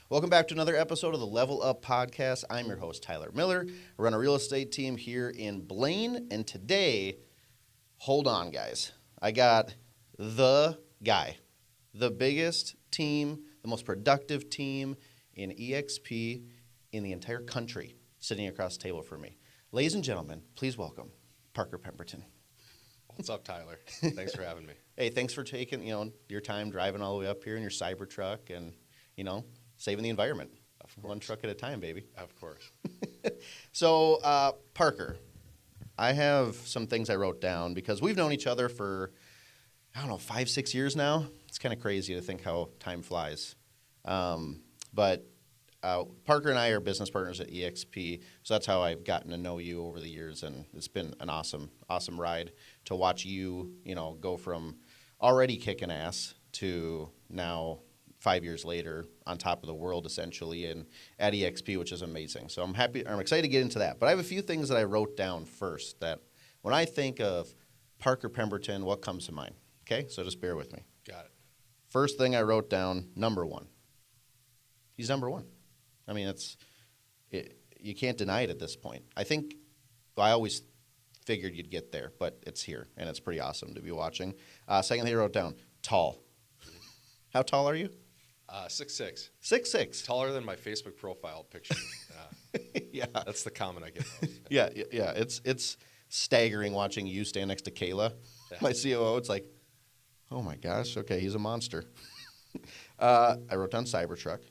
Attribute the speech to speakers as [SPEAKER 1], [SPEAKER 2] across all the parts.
[SPEAKER 1] Welcome back to another episode of the Level Up Podcast. I'm your host, Tyler Miller. I run a real estate team here in Blaine, and today, hold on, guys. I got the guy, the biggest team, the most productive team in eXp in the entire country sitting across the table from me. Ladies and gentlemen, please welcome Parker Pemberton.
[SPEAKER 2] What's up, Tyler? Thanks for having me.
[SPEAKER 1] Hey, thanks for taking your time driving all the way up here in your cyber truck and saving the environment. One truck at a time, baby.
[SPEAKER 2] Of course.
[SPEAKER 1] So, Parker, I have some things I wrote down because we've known each other for, 5-6 years now. It's kind of crazy to think how time flies. But Parker and I are business partners at eXp, so that's how I've gotten to know you over the years, and it's been an awesome ride to watch you, go from already kicking ass to now 5 years later on top of the world essentially and at eXp, which is amazing. So I'm excited to get into that. But I have a few things that I wrote down first that when I think of Parker Pemberton, what comes to mind? Okay, so just bear with me.
[SPEAKER 2] Got it.
[SPEAKER 1] First thing I wrote down, number one. He's number one. I mean, you can't deny it at this point. I always figured you'd get there, but it's here, and it's pretty awesome to be watching. Second thing I wrote down, tall. How tall are you?
[SPEAKER 2] 6'6".
[SPEAKER 1] 6'6".
[SPEAKER 2] Taller than my Facebook profile picture.
[SPEAKER 1] Yeah.
[SPEAKER 2] That's the comment I get most.
[SPEAKER 1] Yeah. It's staggering watching you stand next to Kayla, my COO. It's like, oh my gosh, okay, he's a monster. I wrote down Cybertruck.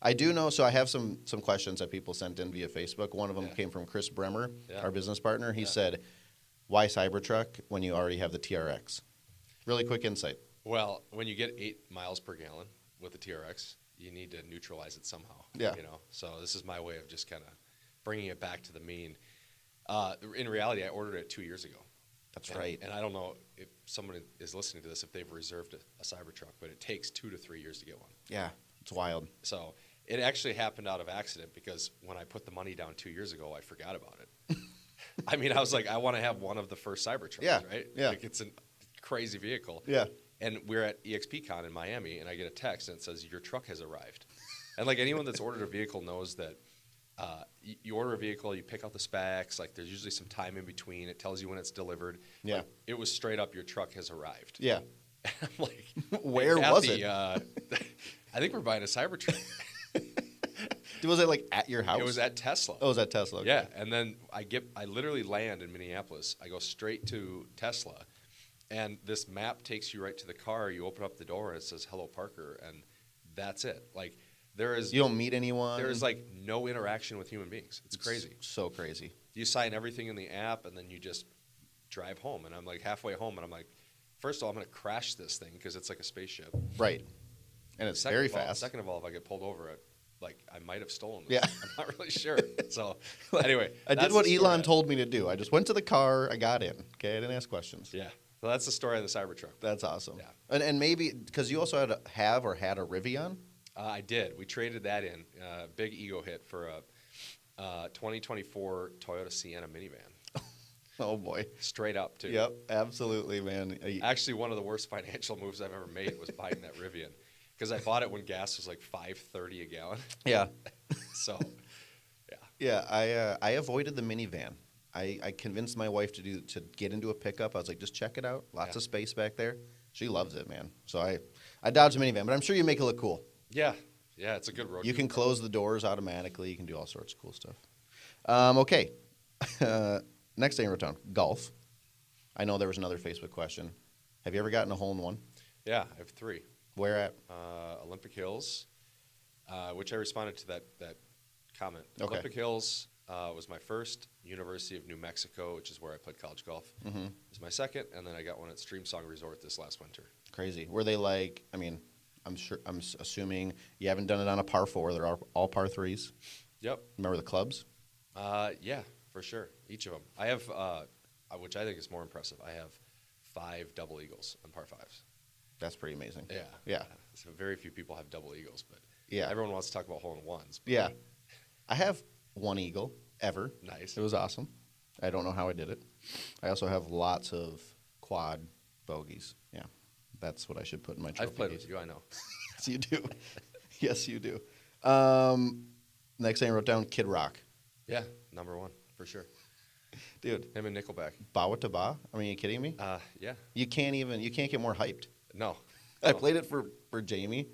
[SPEAKER 1] I do know, so I have some questions that people sent in via Facebook. One of them came from Chris Bremer, our business partner. He said, why Cybertruck when you already have the TRX? Really quick insight.
[SPEAKER 2] Well, when you get 8 miles per gallon with the TRX, you need to neutralize it somehow.
[SPEAKER 1] Yeah.
[SPEAKER 2] So this is my way of just kind of bringing it back to the mean. In reality, I ordered it 2 years ago.
[SPEAKER 1] That's right.
[SPEAKER 2] And I don't know if someone is listening to this, if they've reserved a Cybertruck, but it takes 2 to 3 years to get one.
[SPEAKER 1] Yeah, it's wild.
[SPEAKER 2] So it actually happened out of accident because when I put the money down 2 years ago, I forgot about it. I mean, I was like, I want to have one of the first Cybertrucks, right?
[SPEAKER 1] Yeah.
[SPEAKER 2] Like it's a crazy vehicle.
[SPEAKER 1] Yeah.
[SPEAKER 2] And we're at eXpCon in Miami, and I get a text, and it says, your truck has arrived. And, like, anyone that's ordered a vehicle knows that you order a vehicle, you pick out the specs, like, there's usually some time in between. It tells you when it's delivered.
[SPEAKER 1] Yeah.
[SPEAKER 2] Like, it was straight up, your truck has arrived.
[SPEAKER 1] Yeah.
[SPEAKER 2] And I'm like,
[SPEAKER 1] where
[SPEAKER 2] hey,
[SPEAKER 1] was
[SPEAKER 2] Kathy,
[SPEAKER 1] it?
[SPEAKER 2] I think we're buying a Cybertruck.
[SPEAKER 1] Was it like at your house?
[SPEAKER 2] It was at Tesla.
[SPEAKER 1] Oh, it was at Tesla. Okay.
[SPEAKER 2] Yeah, and then I literally land in Minneapolis. I go straight to Tesla, and this map takes you right to the car. You open up the door, and it says, hello, Parker, and that's it. Like,
[SPEAKER 1] You don't meet anyone?
[SPEAKER 2] There is, like, no interaction with human beings. It's crazy.
[SPEAKER 1] So crazy.
[SPEAKER 2] You sign everything in the app, and then you just drive home. And I'm, like, halfway home, and I'm like, first of all, I'm going to crash this thing because it's like a spaceship.
[SPEAKER 1] Right. And it's very fast.
[SPEAKER 2] Second of all, if I get pulled over, I might have stolen this.
[SPEAKER 1] Yeah.
[SPEAKER 2] I'm not really sure. So, anyway.
[SPEAKER 1] I did what Elon told me to do. I just went to the car. I got in. Okay, I didn't ask questions.
[SPEAKER 2] Yeah. Well, that's the story of the Cybertruck.
[SPEAKER 1] That's awesome.
[SPEAKER 2] Yeah.
[SPEAKER 1] And maybe, because you also had a Rivian?
[SPEAKER 2] I did. We traded that in. Big ego hit for a 2024 Toyota Sienna minivan.
[SPEAKER 1] Oh, boy.
[SPEAKER 2] Straight up, too.
[SPEAKER 1] Yep, absolutely, man.
[SPEAKER 2] Actually, one of the worst financial moves I've ever made was buying that Rivian. Because I bought it when gas was like $5.30 a gallon.
[SPEAKER 1] Yeah.
[SPEAKER 2] So, yeah.
[SPEAKER 1] Yeah, I avoided the minivan. I convinced my wife to get into a pickup. I was like, just check it out. Lots of space back there. She loves it, man. So I dodged the minivan, but I'm sure you make it look cool.
[SPEAKER 2] Yeah. Yeah, it's a good road.
[SPEAKER 1] You can close the doors automatically. You can do all sorts of cool stuff. Okay. Next thing I wrote down, golf. I know there was another Facebook question. Have you ever gotten a hole-in-one?
[SPEAKER 2] Yeah, I have 3.
[SPEAKER 1] Where at?
[SPEAKER 2] Olympic Hills, which I responded to that comment.
[SPEAKER 1] Okay.
[SPEAKER 2] Olympic Hills was my first. University of New Mexico, which is where I played college golf, is my second, and then I got one at Streamsong Resort this last winter.
[SPEAKER 1] Crazy. Were they like? I mean, I'm assuming you haven't done it on a par 4. They're all par 3s.
[SPEAKER 2] Yep.
[SPEAKER 1] Remember the clubs?
[SPEAKER 2] Yeah, for sure. Each of them. I have, which I think is more impressive. I have 5 double eagles on par 5s.
[SPEAKER 1] That's pretty amazing.
[SPEAKER 2] Yeah.
[SPEAKER 1] Yeah.
[SPEAKER 2] So very few people have double eagles, but
[SPEAKER 1] yeah,
[SPEAKER 2] everyone wants to talk about hole-in-ones.
[SPEAKER 1] Yeah. I have 1 eagle ever.
[SPEAKER 2] Nice.
[SPEAKER 1] It was awesome. I don't know how I did it. I also have lots of quad bogeys. Yeah. That's what I should put in my trophy
[SPEAKER 2] I've played
[SPEAKER 1] case.
[SPEAKER 2] with you, I know.
[SPEAKER 1] Yes, you do. Yes, you do. Next thing I wrote down, Kid Rock.
[SPEAKER 2] Yeah, number one for sure.
[SPEAKER 1] Dude,
[SPEAKER 2] Him and Nickelback.
[SPEAKER 1] Bawa to Ba? I mean, are you kidding me?
[SPEAKER 2] Yeah.
[SPEAKER 1] You can't get more hyped.
[SPEAKER 2] No.
[SPEAKER 1] I played it for Jamie.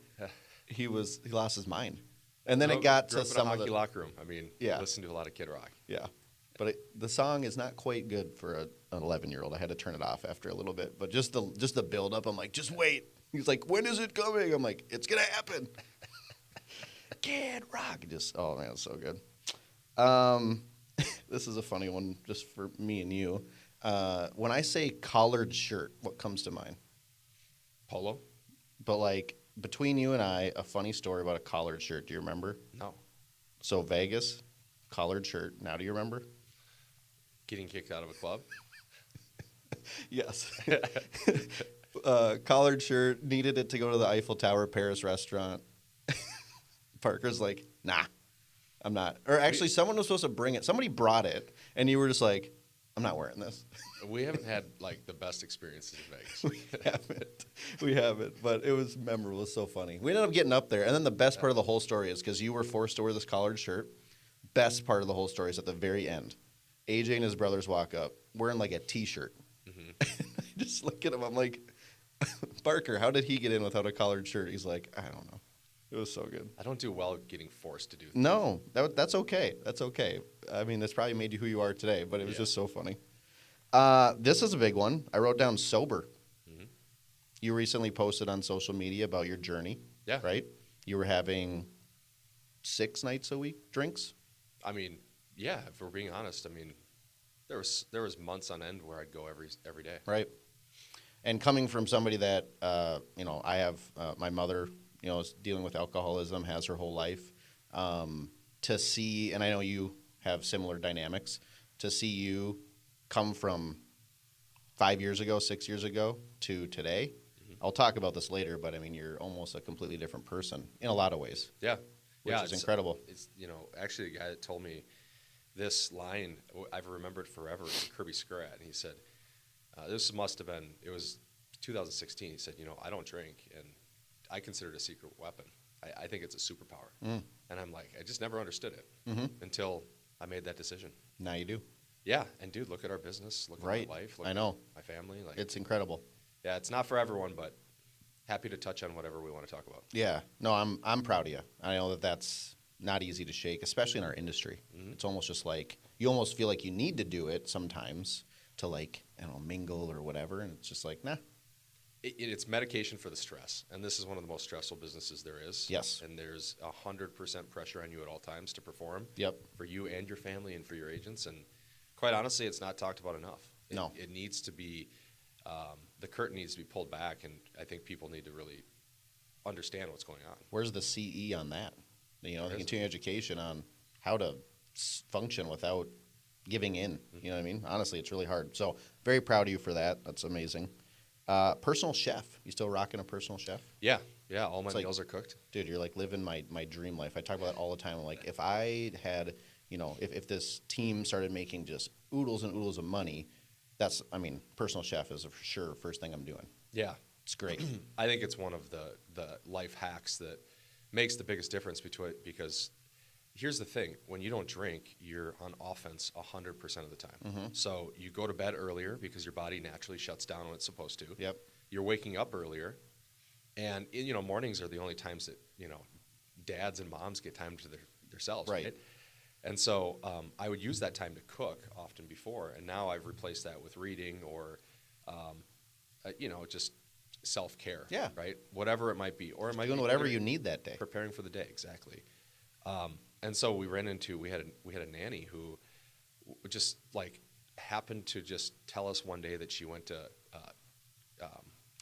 [SPEAKER 1] He lost his mind. And then it got to some
[SPEAKER 2] in a
[SPEAKER 1] of
[SPEAKER 2] hockey
[SPEAKER 1] the
[SPEAKER 2] locker room. I mean, listen to a lot of Kid Rock.
[SPEAKER 1] Yeah. But the song is not quite good for an 11-year-old. I had to turn it off after a little bit. But just the build up, I'm like, just wait. He's like, when is it coming? I'm like, it's gonna happen. Kid Rock. Oh man, it's so good. This is a funny one just for me and you. When I say collared shirt, what comes to mind?
[SPEAKER 2] Polo?
[SPEAKER 1] But like between you and I, a funny story about a collared shirt. Do you remember?
[SPEAKER 2] No.
[SPEAKER 1] So Vegas, collared shirt. Now do you remember?
[SPEAKER 2] Getting kicked out of a club?
[SPEAKER 1] Yes. Collared shirt, needed it to go to the Eiffel Tower Paris restaurant. Parker's like, nah, I'm not. Or actually, someone was supposed to bring it. Somebody brought it, and you were just like, I'm not wearing this.
[SPEAKER 2] We haven't had like the best experiences in Vegas.
[SPEAKER 1] We haven't. But it was memorable. It was so funny. We ended up getting up there, and then the best part of the whole story is because you were forced to wear this collared shirt. Best part of the whole story is at the very end. AJ and his brothers walk up wearing like a T-shirt. Mm-hmm. I just look at him. I'm like, Parker, how did he get in without a collared shirt? He's like, I don't know. It was so good.
[SPEAKER 2] I don't do well getting forced to do things.
[SPEAKER 1] No, that's okay. That's okay. I mean, that's probably made you who you are today, but it was just so funny. This is a big one. I wrote down sober. Mm-hmm. You recently posted on social media about your journey.
[SPEAKER 2] Yeah.
[SPEAKER 1] Right? You were having 6 nights a week drinks?
[SPEAKER 2] I mean, yeah, if we're being honest, I mean, there was months on end where I'd go every day.
[SPEAKER 1] Right. And coming from somebody that, I have my mother, is dealing with alcoholism, has her whole life, to see, and I know you have similar dynamics, to see you come from 5 years ago, 6 years ago to today. Mm-hmm. I'll talk about this later, but I mean, you're almost a completely different person in a lot of ways. Yeah. Which is incredible.
[SPEAKER 2] It's, actually the guy that told me this line, I've remembered forever, Kirby Scrat, and he said, this must have been, it was 2016. He said, I don't drink, and I consider it a secret weapon. I think it's a superpower. Mm. And I'm like, I just never understood it until I made that decision.
[SPEAKER 1] Now you do.
[SPEAKER 2] Yeah, and dude, look at our business, look at my life, look
[SPEAKER 1] at my
[SPEAKER 2] family. Like,
[SPEAKER 1] it's incredible.
[SPEAKER 2] Yeah, it's not for everyone, but happy to touch on whatever we want to talk about.
[SPEAKER 1] Yeah, no, I'm proud of you. I know that's not easy to shake, especially in our industry. Mm-hmm. It's almost just like you almost feel like you need to do it sometimes to mingle or whatever, and it's just like, nah.
[SPEAKER 2] It's medication for the stress, and this is one of the most stressful businesses there is.
[SPEAKER 1] Yes.
[SPEAKER 2] And there's 100% pressure on you at all times to perform.
[SPEAKER 1] Yep.
[SPEAKER 2] For you and your family and for your agents, and quite honestly, it's not talked about enough.
[SPEAKER 1] No.
[SPEAKER 2] It needs to be, the curtain needs to be pulled back, and I think people need to really understand what's going on.
[SPEAKER 1] Where's the CE on that? The continuing education on how to function without giving in. Mm-hmm. You know what I mean? Honestly, it's really hard. So very proud of you for that. That's amazing. Personal chef. You still rocking a personal chef?
[SPEAKER 2] Yeah. Yeah, all my meals are cooked.
[SPEAKER 1] Dude, you're like living my dream life. I talk about that all the time. I'm like, if I had, if this team started making just oodles and oodles of money, personal chef is for sure first thing I'm doing.
[SPEAKER 2] Yeah.
[SPEAKER 1] It's great.
[SPEAKER 2] I think it's one of the life hacks that makes the biggest difference because here's the thing. When you don't drink, you're on offense 100% of the time. Mm-hmm. So you go to bed earlier because your body naturally shuts down when it's supposed to.
[SPEAKER 1] Yep.
[SPEAKER 2] You're waking up earlier. And, mornings are the only times that, dads and moms get time to themselves, right? And so I would use that time to cook often before, and now I've replaced that with reading or, just self-care, right? Whatever it might be. Or it might
[SPEAKER 1] doing
[SPEAKER 2] be
[SPEAKER 1] whatever you need that day.
[SPEAKER 2] Preparing for the day, exactly. And so we had a nanny who just happened to just tell us one day that she went to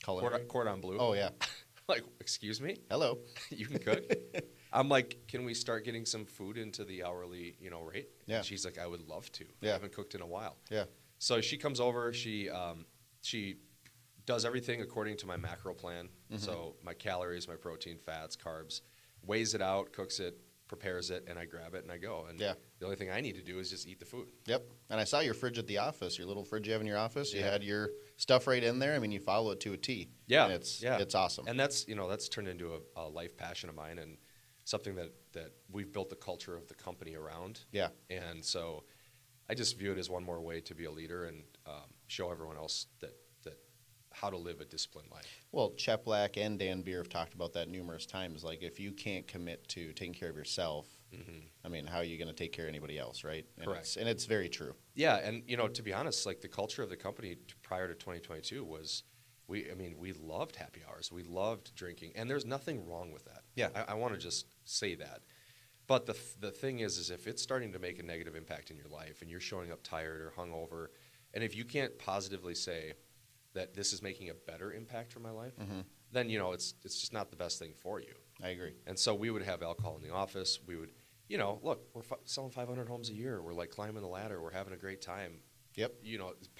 [SPEAKER 2] Cordon Bleu.
[SPEAKER 1] Oh, yeah.
[SPEAKER 2] Excuse me?
[SPEAKER 1] Hello.
[SPEAKER 2] You can cook? I'm like, can we start getting some food into the hourly, rate?
[SPEAKER 1] Yeah.
[SPEAKER 2] And she's like, I would love to.
[SPEAKER 1] Yeah.
[SPEAKER 2] I haven't cooked in a while.
[SPEAKER 1] Yeah.
[SPEAKER 2] So she comes over. She does everything according to my macro plan. Mm-hmm. So my calories, my protein, fats, carbs, weighs it out, cooks it, prepares it, and I grab it and I go. And the only thing I need to do is just eat the food.
[SPEAKER 1] Yep. And I saw your fridge at the office, your little fridge you have in your office. You had your stuff right in there. I mean, you follow it to a T.
[SPEAKER 2] Yeah.
[SPEAKER 1] And it's awesome.
[SPEAKER 2] And that's turned into a life passion of mine and something that that we've built the culture of the company around.
[SPEAKER 1] Yeah.
[SPEAKER 2] And so I just view it as one more way to be a leader and show everyone else that how to live a disciplined life.
[SPEAKER 1] Well, Chet Black and Dan Beer have talked about that numerous times. Like, if you can't commit to taking care of yourself, I mean, how are you going to take care of anybody else, right? And
[SPEAKER 2] Correct.
[SPEAKER 1] It's very true.
[SPEAKER 2] Yeah, and to be honest, like the culture of the company prior to 2022 was, we loved happy hours, we loved drinking, and there's nothing wrong with that.
[SPEAKER 1] Yeah.
[SPEAKER 2] I want to just say that. But the thing is if it's starting to make a negative impact in your life, and you're showing up tired or hungover, and if you can't positively say that this is making a better impact for my life, then it's just not the best thing for you.
[SPEAKER 1] I agree.
[SPEAKER 2] And so we would have alcohol in the office. We would, look, we're selling 500 homes a year. We're like climbing the ladder. We're having a great time.
[SPEAKER 1] Yep.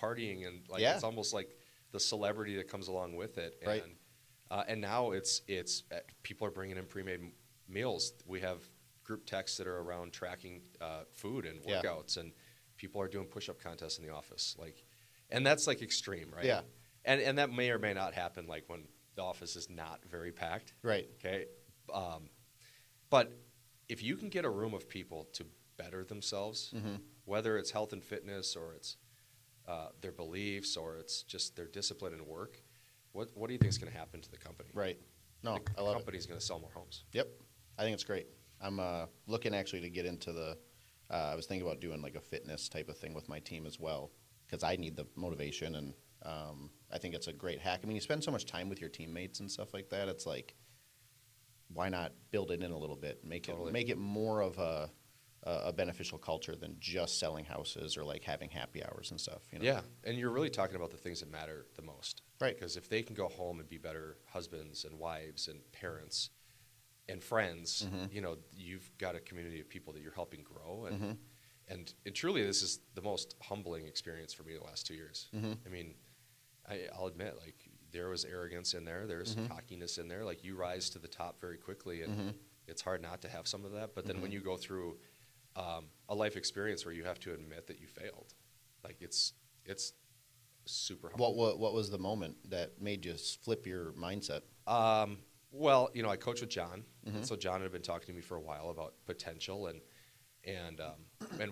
[SPEAKER 2] Partying, and like
[SPEAKER 1] Yeah.
[SPEAKER 2] it's almost like the celebrity that comes along with it.
[SPEAKER 1] Right.
[SPEAKER 2] And now it's people are bringing in pre-made meals. We have group texts that are around tracking food and
[SPEAKER 1] Yeah.
[SPEAKER 2] workouts, and people are doing push-up contests in the office. And that's like extreme, right?
[SPEAKER 1] Yeah.
[SPEAKER 2] And that may or may not happen like when the office is not very packed.
[SPEAKER 1] Right.
[SPEAKER 2] Okay. But if you can get a room of people to better themselves, whether it's health and fitness or it's their beliefs or it's just their discipline and work, what do you think is going to happen to the company?
[SPEAKER 1] Right. No,
[SPEAKER 2] The
[SPEAKER 1] I love it.
[SPEAKER 2] company's going to sell more homes.
[SPEAKER 1] Yep. I think it's great. I'm looking actually to get into I was thinking about doing like a fitness type of thing with my team as well, because I need the motivation, and I think it's a great hack. I mean, you spend so much time with your teammates and stuff like that. It's like, why not build it in a little bit, make it more of a beneficial culture than just selling houses or like having happy hours and stuff.
[SPEAKER 2] Yeah, and you're really talking about the things that matter the most.
[SPEAKER 1] Right.
[SPEAKER 2] Because if they can go home and be better husbands and wives and parents and friends, you've got a community of people that you're helping grow. And truly, this is the most humbling experience for me the last 2 years. I mean, I'll admit, like, there was arrogance in there. There's cockiness in there. Like, you rise to the top very quickly, and it's hard not to have some of that. But then when you go through a life experience where you have to admit that you failed, like, it's super humbling.
[SPEAKER 1] What was the moment that made you flip your mindset?
[SPEAKER 2] Well, I coach with John, and so John had been talking to me for a while about potential and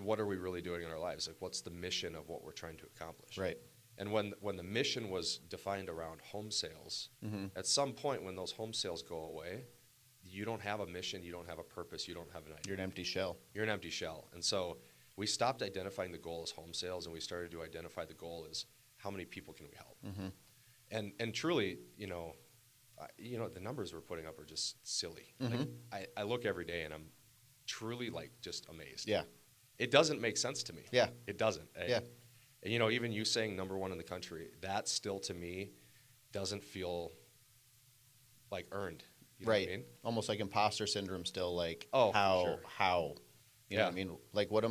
[SPEAKER 2] what are we really doing in our lives? Like, what's the mission of what we're trying to accomplish?
[SPEAKER 1] Right.
[SPEAKER 2] And when the mission was defined around home sales, at some point when those home sales go away, you don't have a mission, you don't have a purpose, you don't have an idea.
[SPEAKER 1] You're an empty shell.
[SPEAKER 2] You're an empty shell. And so we stopped identifying the goal as home sales, and we started to identify the goal as how many people can we help. And truly, the numbers we're putting up are just silly. Like, I look every day and I'm truly like just amazed.
[SPEAKER 1] Yeah.
[SPEAKER 2] It doesn't make sense to me.
[SPEAKER 1] Yeah.
[SPEAKER 2] It doesn't.
[SPEAKER 1] Yeah.
[SPEAKER 2] And, even you saying number one in the country, that still to me doesn't feel like earned. You know
[SPEAKER 1] Right.
[SPEAKER 2] what I mean?
[SPEAKER 1] Almost like imposter syndrome still, like,
[SPEAKER 2] Oh,
[SPEAKER 1] how
[SPEAKER 2] sure.
[SPEAKER 1] you know what I mean? Like, what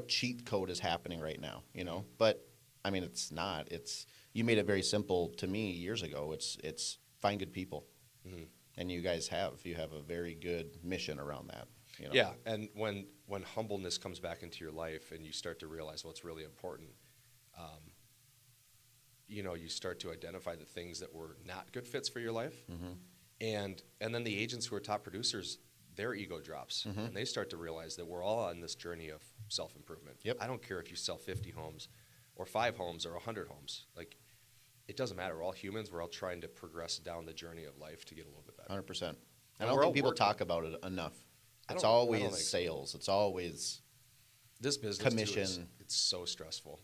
[SPEAKER 1] cheat code is happening right now, But I mean, it's not. You made it very simple to me years ago. It's find good people. And you guys have a very good mission around that.
[SPEAKER 2] Yeah, and when humbleness comes back into your life and you start to realize what's really important, you start to identify the things that were not good fits for your life, and then the agents who are top producers, their ego drops, and they start to realize that we're all on this journey of self-improvement.
[SPEAKER 1] Yep.
[SPEAKER 2] I don't care if you sell 50 homes or 5 homes or 100 homes. Like, it doesn't matter. We're all humans. We're all trying to progress down the journey of life to get a little bit better.
[SPEAKER 1] 100%. I
[SPEAKER 2] And
[SPEAKER 1] don't
[SPEAKER 2] we're all
[SPEAKER 1] think people
[SPEAKER 2] working.
[SPEAKER 1] talk about it enough.
[SPEAKER 2] I
[SPEAKER 1] It's
[SPEAKER 2] don't
[SPEAKER 1] always
[SPEAKER 2] think so.
[SPEAKER 1] sales. It's always
[SPEAKER 2] This business
[SPEAKER 1] commission.
[SPEAKER 2] too it's so stressful.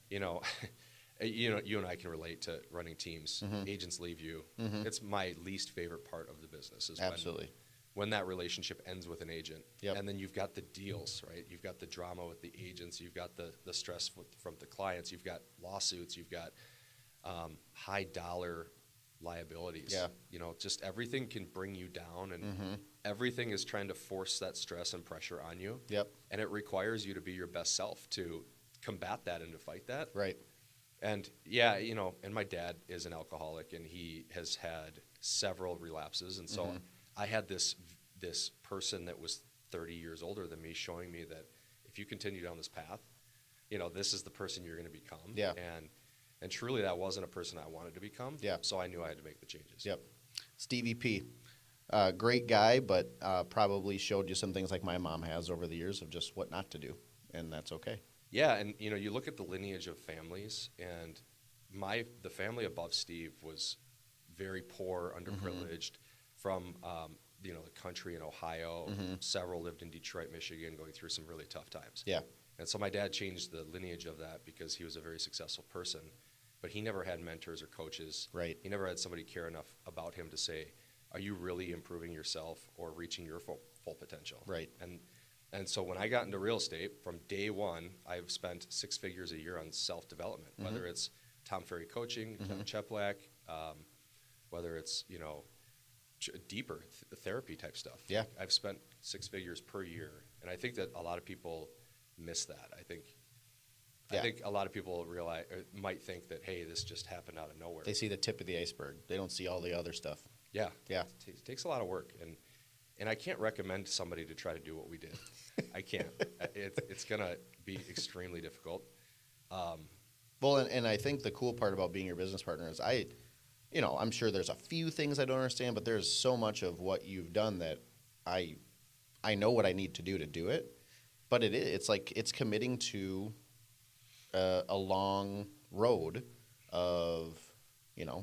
[SPEAKER 2] you and I can relate to running teams. Agents leave you. It's my least favorite part of the business is
[SPEAKER 1] absolutely.
[SPEAKER 2] when that relationship ends with an agent.
[SPEAKER 1] Yep.
[SPEAKER 2] And then you've got the deals, right? You've got the drama with the agents. You've got the stress from the clients. You've got lawsuits. You've got high dollar liabilities.
[SPEAKER 1] Yeah.
[SPEAKER 2] Just everything can bring you down, and everything is trying to force that stress and pressure on you.
[SPEAKER 1] Yep.
[SPEAKER 2] And it requires you to be your best self to combat that and to fight that.
[SPEAKER 1] Right.
[SPEAKER 2] And yeah, and my dad is an alcoholic, and he has had several relapses. And so I had this person that was 30 years older than me showing me that if you continue down this path, this is the person you're going to become.
[SPEAKER 1] Yeah.
[SPEAKER 2] And truly that wasn't a person I wanted to become.
[SPEAKER 1] Yeah.
[SPEAKER 2] So I knew I had to make the changes.
[SPEAKER 1] Yep. Stevie P. Great guy, but probably showed you some things like my mom has over the years of just what not to do, and that's okay.
[SPEAKER 2] Yeah, and you look at the lineage of families, and the family above Steve was very poor, underprivileged, from the country in Ohio. Several lived in Detroit, Michigan, going through some really tough times.
[SPEAKER 1] Yeah.
[SPEAKER 2] And so my dad changed the lineage of that because he was a very successful person, but he never had mentors or coaches.
[SPEAKER 1] Right.
[SPEAKER 2] He never had somebody care enough about him to say, "Are you really improving yourself or reaching your full potential?"
[SPEAKER 1] Right.
[SPEAKER 2] And so when I got into real estate, from day one, I've spent 6 figures a year on self-development, whether it's Tom Ferry coaching, Kevin Cheplack, whether it's, deeper therapy type stuff.
[SPEAKER 1] Yeah.
[SPEAKER 2] I've spent 6 figures per year. And I think that a lot of people miss that. I think a lot of people realize, or might think that, hey, this just happened out of nowhere.
[SPEAKER 1] They see the tip of the iceberg. They don't see all the other stuff.
[SPEAKER 2] Yeah.
[SPEAKER 1] Yeah.
[SPEAKER 2] It takes a lot of work. And I can't recommend somebody to try to do what we did. I can't. It's going to be extremely difficult.
[SPEAKER 1] Well, and I think the cool part about being your business partner is I'm sure there's a few things I don't understand, but there's so much of what you've done that I know what I need to do it. But it's like it's committing to a long road of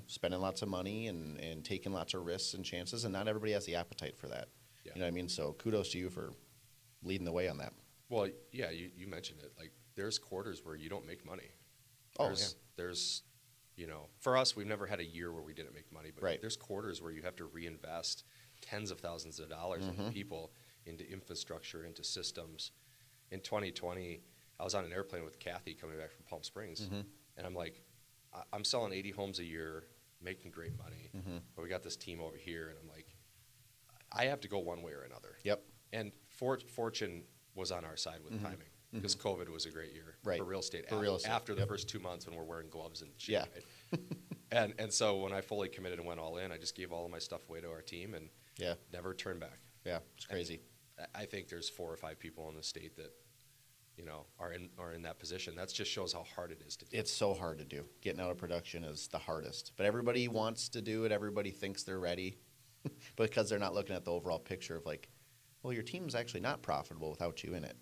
[SPEAKER 1] spending lots of money and taking lots of risks and chances, and not everybody has the appetite for that.
[SPEAKER 2] Yeah.
[SPEAKER 1] You know what I mean? So kudos to you for leading the way on that.
[SPEAKER 2] Well, yeah, you mentioned it. Like, there's quarters where you don't make money. There's for us, we've never had a year where we didn't make money, but there's quarters where you have to reinvest tens of thousands of dollars into people, into infrastructure, into systems. In 2020, I was on an airplane with Kathy coming back from Palm Springs, and I'm like, I'm selling 80 homes a year, making great money, but we got this team over here, and I'm like, I have to go one way or another.
[SPEAKER 1] Yep.
[SPEAKER 2] And fortune was on our side with timing, because COVID was a great year for real estate. After the first 2 months when we're wearing gloves and shit.
[SPEAKER 1] Yeah.
[SPEAKER 2] Right? and so when I fully committed and went all in, I just gave all of my stuff away to our team and never turned back.
[SPEAKER 1] Yeah, it's crazy.
[SPEAKER 2] And I think there's 4 or 5 people in the state that are in that position. That just shows how hard it is to do.
[SPEAKER 1] It's so hard to do. Getting out of production is the hardest. But everybody wants to do it. Everybody thinks they're ready because they're not looking at the overall picture of like, well, your team's actually not profitable without you in it.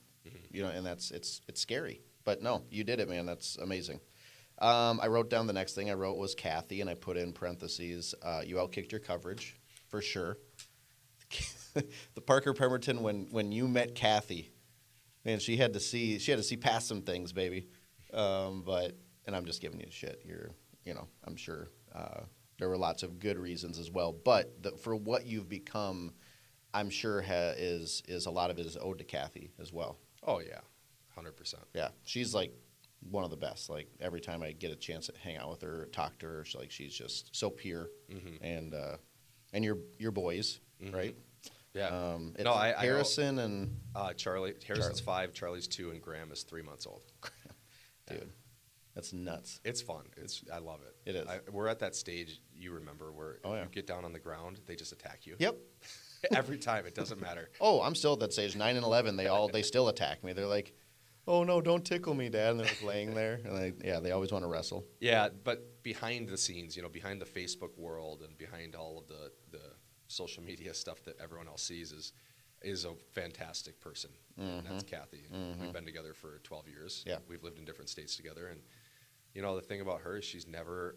[SPEAKER 1] And it's scary. But no, you did it, man. That's amazing. I wrote down the next thing I wrote was Kathy, and I put in parentheses, you outkicked your coverage for sure. The Parker Pemberton, when you met Kathy, man, she had to see past some things, baby. And I'm just giving you shit. I'm sure there were lots of good reasons as well. But for what you've become, I'm sure is a lot of it is owed to Kathy as well.
[SPEAKER 2] Oh yeah, 100%.
[SPEAKER 1] Yeah, she's like one of the best. Like every time I get a chance to hang out with her, talk to her, she's just so pure. And your boys, right?
[SPEAKER 2] Yeah.
[SPEAKER 1] Harrison and
[SPEAKER 2] Charlie. Harrison's 5, Charlie's 2, and Graham is 3 months old.
[SPEAKER 1] Dude, that's nuts.
[SPEAKER 2] It's fun. I love it.
[SPEAKER 1] It is.
[SPEAKER 2] We're at that stage, you remember, where you get down on the ground, they just attack you.
[SPEAKER 1] Yep.
[SPEAKER 2] Every time, it doesn't matter.
[SPEAKER 1] Oh, I'm still at that stage. 9 and 11, they still attack me. They're like, "Oh no, don't tickle me, Dad!" And they're like laying there, and they always want to wrestle.
[SPEAKER 2] Yeah, but behind the scenes, behind the Facebook world and behind all of the social media stuff that everyone else sees is a fantastic person. And that's Kathy. We've been together for 12 years.
[SPEAKER 1] Yeah.
[SPEAKER 2] We've lived in different states together, and the thing about her is she's never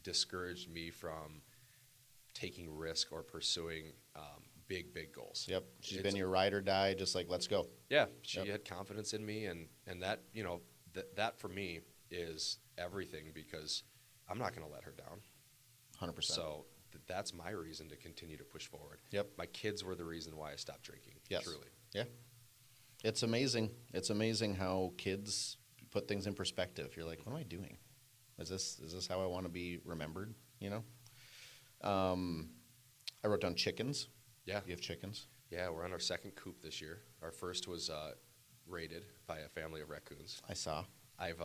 [SPEAKER 2] discouraged me from taking risk or pursuing big goals.
[SPEAKER 1] Yep. She's been your ride or die, just like, let's go.
[SPEAKER 2] Yeah. She had confidence in me, and that, that for me is everything, because I'm not going to let her down.
[SPEAKER 1] 100%.
[SPEAKER 2] So that's my reason to continue to push forward.
[SPEAKER 1] Yep.
[SPEAKER 2] My kids were the reason why I stopped drinking.
[SPEAKER 1] Yes.
[SPEAKER 2] Truly.
[SPEAKER 1] Yeah. It's amazing. It's amazing how kids put things in perspective. You're like, what am I doing? Is this how I want to be remembered? I wrote down chickens.
[SPEAKER 2] Yeah.
[SPEAKER 1] You have chickens?
[SPEAKER 2] Yeah, we're on our second coop this year. Our first was raided by a family of raccoons.
[SPEAKER 1] I saw.
[SPEAKER 2] I've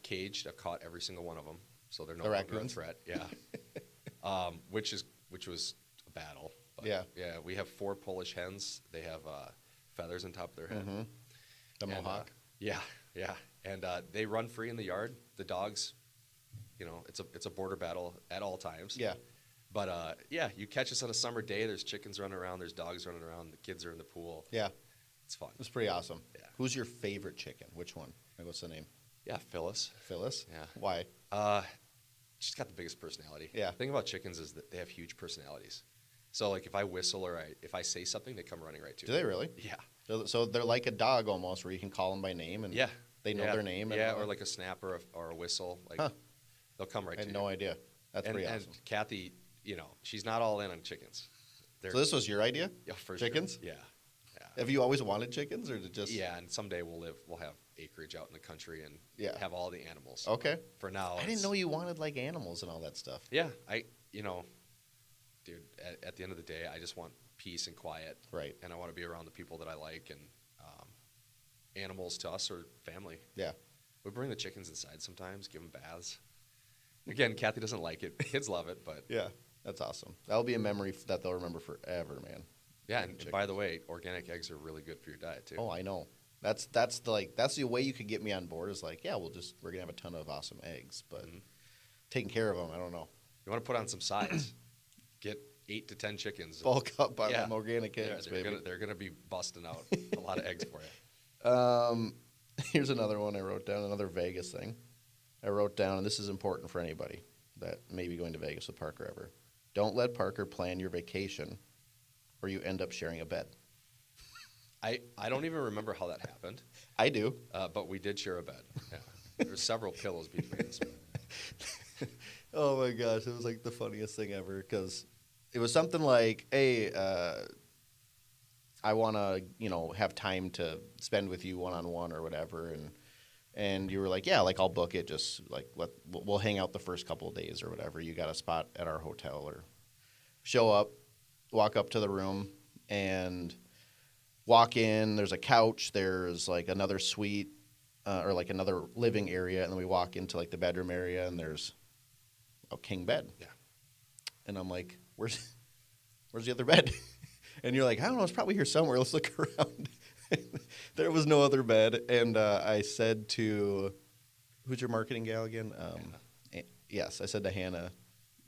[SPEAKER 2] caged. I've caught every single one of them, so they're no
[SPEAKER 1] The
[SPEAKER 2] longer a
[SPEAKER 1] raccoons?
[SPEAKER 2] threat. Yeah. Which was a battle. But
[SPEAKER 1] Yeah.
[SPEAKER 2] Yeah. We have 4 Polish hens. They have feathers on top of their head.
[SPEAKER 1] The
[SPEAKER 2] And,
[SPEAKER 1] mohawk.
[SPEAKER 2] Yeah. And they run free in the yard. The dogs, it's a border battle at all times.
[SPEAKER 1] Yeah.
[SPEAKER 2] But yeah, you catch us on a summer day. There's chickens running around. There's dogs running around. The kids are in the pool.
[SPEAKER 1] Yeah,
[SPEAKER 2] It's fun.
[SPEAKER 1] it's pretty awesome.
[SPEAKER 2] Yeah.
[SPEAKER 1] Who's your favorite chicken? Which one? Like, what's the name?
[SPEAKER 2] Yeah, Phyllis.
[SPEAKER 1] Phyllis?
[SPEAKER 2] Yeah.
[SPEAKER 1] Why?
[SPEAKER 2] She's got the biggest personality.
[SPEAKER 1] Yeah.
[SPEAKER 2] The thing about chickens is that they have huge personalities. So like if I whistle or if I say something, they come running right to
[SPEAKER 1] Do
[SPEAKER 2] me.
[SPEAKER 1] they really?
[SPEAKER 2] Yeah.
[SPEAKER 1] So they're like a dog almost, where you can call them by name and
[SPEAKER 2] Yeah.
[SPEAKER 1] they know
[SPEAKER 2] Yeah.
[SPEAKER 1] their name.
[SPEAKER 2] Yeah,
[SPEAKER 1] and
[SPEAKER 2] or like a snap or a whistle. Like
[SPEAKER 1] Huh.
[SPEAKER 2] they'll come right
[SPEAKER 1] I
[SPEAKER 2] to
[SPEAKER 1] had
[SPEAKER 2] you.
[SPEAKER 1] no idea. That's pretty
[SPEAKER 2] and
[SPEAKER 1] awesome.
[SPEAKER 2] Kathy, she's not all in on chickens.
[SPEAKER 1] So this was your idea?
[SPEAKER 2] Yeah, for
[SPEAKER 1] chickens?
[SPEAKER 2] Sure. Yeah. Yeah.
[SPEAKER 1] Have you always wanted chickens, or did it just?
[SPEAKER 2] Yeah, and someday we'll have acreage out in the country and
[SPEAKER 1] Yeah.
[SPEAKER 2] have all the animals.
[SPEAKER 1] Okay.
[SPEAKER 2] For now,
[SPEAKER 1] I didn't know you wanted like animals and all that stuff.
[SPEAKER 2] Yeah, dude, at the end of the day, I just want peace and quiet.
[SPEAKER 1] Right.
[SPEAKER 2] And I want to be around the people that I like, and animals to us are family.
[SPEAKER 1] Yeah.
[SPEAKER 2] We bring the chickens inside sometimes, give them baths. Again, Kathy doesn't like it. Kids love it, but
[SPEAKER 1] Yeah. That's awesome. That'll be a memory that they'll remember forever, man.
[SPEAKER 2] yeah. And by the way, organic eggs are really good for your diet too.
[SPEAKER 1] Oh, I know. That's the way you could get me on board, is like, yeah, we're gonna have a ton of awesome eggs, but taking care of them, I don't know.
[SPEAKER 2] You want to put on some size. Get 8 to 10 chickens.
[SPEAKER 1] Bulk up on
[SPEAKER 2] Yeah.
[SPEAKER 1] them organic
[SPEAKER 2] Yeah,
[SPEAKER 1] eggs, baby.
[SPEAKER 2] they're gonna be busting out a lot of eggs for you.
[SPEAKER 1] Here's another one I wrote down, another Vegas thing. I wrote down, and this is important for anybody that may be going to Vegas with Parker ever. Don't let Parker plan your vacation, or you end up sharing a bed.
[SPEAKER 2] I don't even remember how that happened,
[SPEAKER 1] I do.
[SPEAKER 2] but we did share a bed. Yeah. There's several pillows between us.
[SPEAKER 1] Oh my gosh, it was like the funniest thing ever, because it was something like, hey, I want to, have time to spend with you one-on-one or whatever, and you were like, yeah, like I'll book it, just like we'll hang out the first couple of days or whatever. You got a spot at our hotel, or show up, walk up to the room, and walk in. There's a couch. There's like another suite, or like another living area, and then we walk into like the bedroom area, and there's a king bed.
[SPEAKER 2] Yeah.
[SPEAKER 1] And I'm like, where's the other bed? And you're like, I don't know, it's probably here somewhere. Let's look around. There was no other bed. And I said to, who's your marketing gal again? Yes, I said to Hannah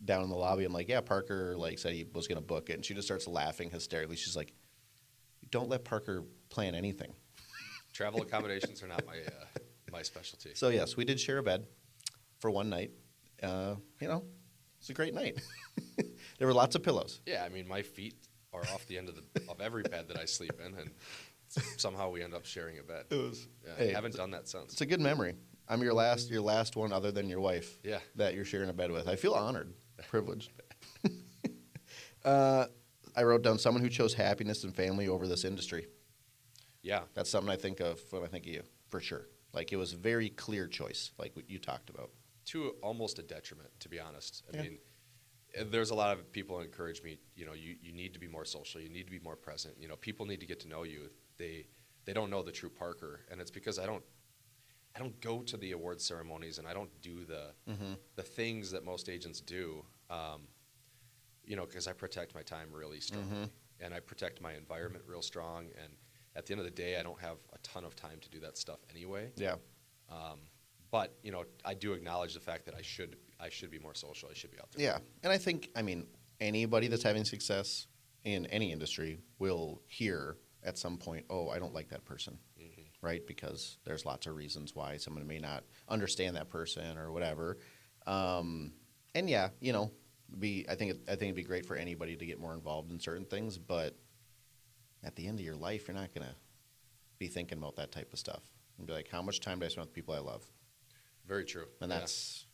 [SPEAKER 1] down in the lobby, I'm like, yeah, Parker said he was going to book it. And she just starts laughing hysterically. She's like, don't let Parker plan anything.
[SPEAKER 2] Travel accommodations are not my specialty.
[SPEAKER 1] So, yes, we did share a bed for one night. It's a great night. There were lots of pillows.
[SPEAKER 2] Yeah, I mean, my feet are off the end of every bed that I sleep in, and somehow we end up sharing a bed.
[SPEAKER 1] It was.
[SPEAKER 2] Yeah,
[SPEAKER 1] Hey,
[SPEAKER 2] I haven't done that since.
[SPEAKER 1] It's a good memory. I'm your last one other than your wife.
[SPEAKER 2] Yeah.
[SPEAKER 1] That you're sharing a bed with. I feel honored, privileged. I wrote down someone who chose happiness and family over this industry.
[SPEAKER 2] Yeah.
[SPEAKER 1] That's something I think of when I think of you, for sure. Like, it was a very clear choice, like what you talked about.
[SPEAKER 2] To almost a detriment, to be honest. I
[SPEAKER 1] Yeah.
[SPEAKER 2] mean, there's a lot of people who encourage me, you need to be more social, you need to be more present. People need to get to know you. They don't know the true Parker, and it's because I don't go to the award ceremonies, and I don't do the things that most agents do. Because I protect my time really strongly, and I protect my environment real strong. And at the end of the day, I don't have a ton of time to do that stuff anyway.
[SPEAKER 1] Yeah.
[SPEAKER 2] But I do acknowledge the fact that I should be more social. I should be out there.
[SPEAKER 1] Yeah. And I think, anybody that's having success in any industry will hear at some point, oh, I don't like that person, right? Because there's lots of reasons why someone may not understand that person or whatever. And yeah, I think it'd be great for anybody to get more involved in certain things, but at the end of your life, you're not gonna be thinking about that type of stuff and be like, how much time do I spend with people I love?
[SPEAKER 2] Very true.
[SPEAKER 1] And that's,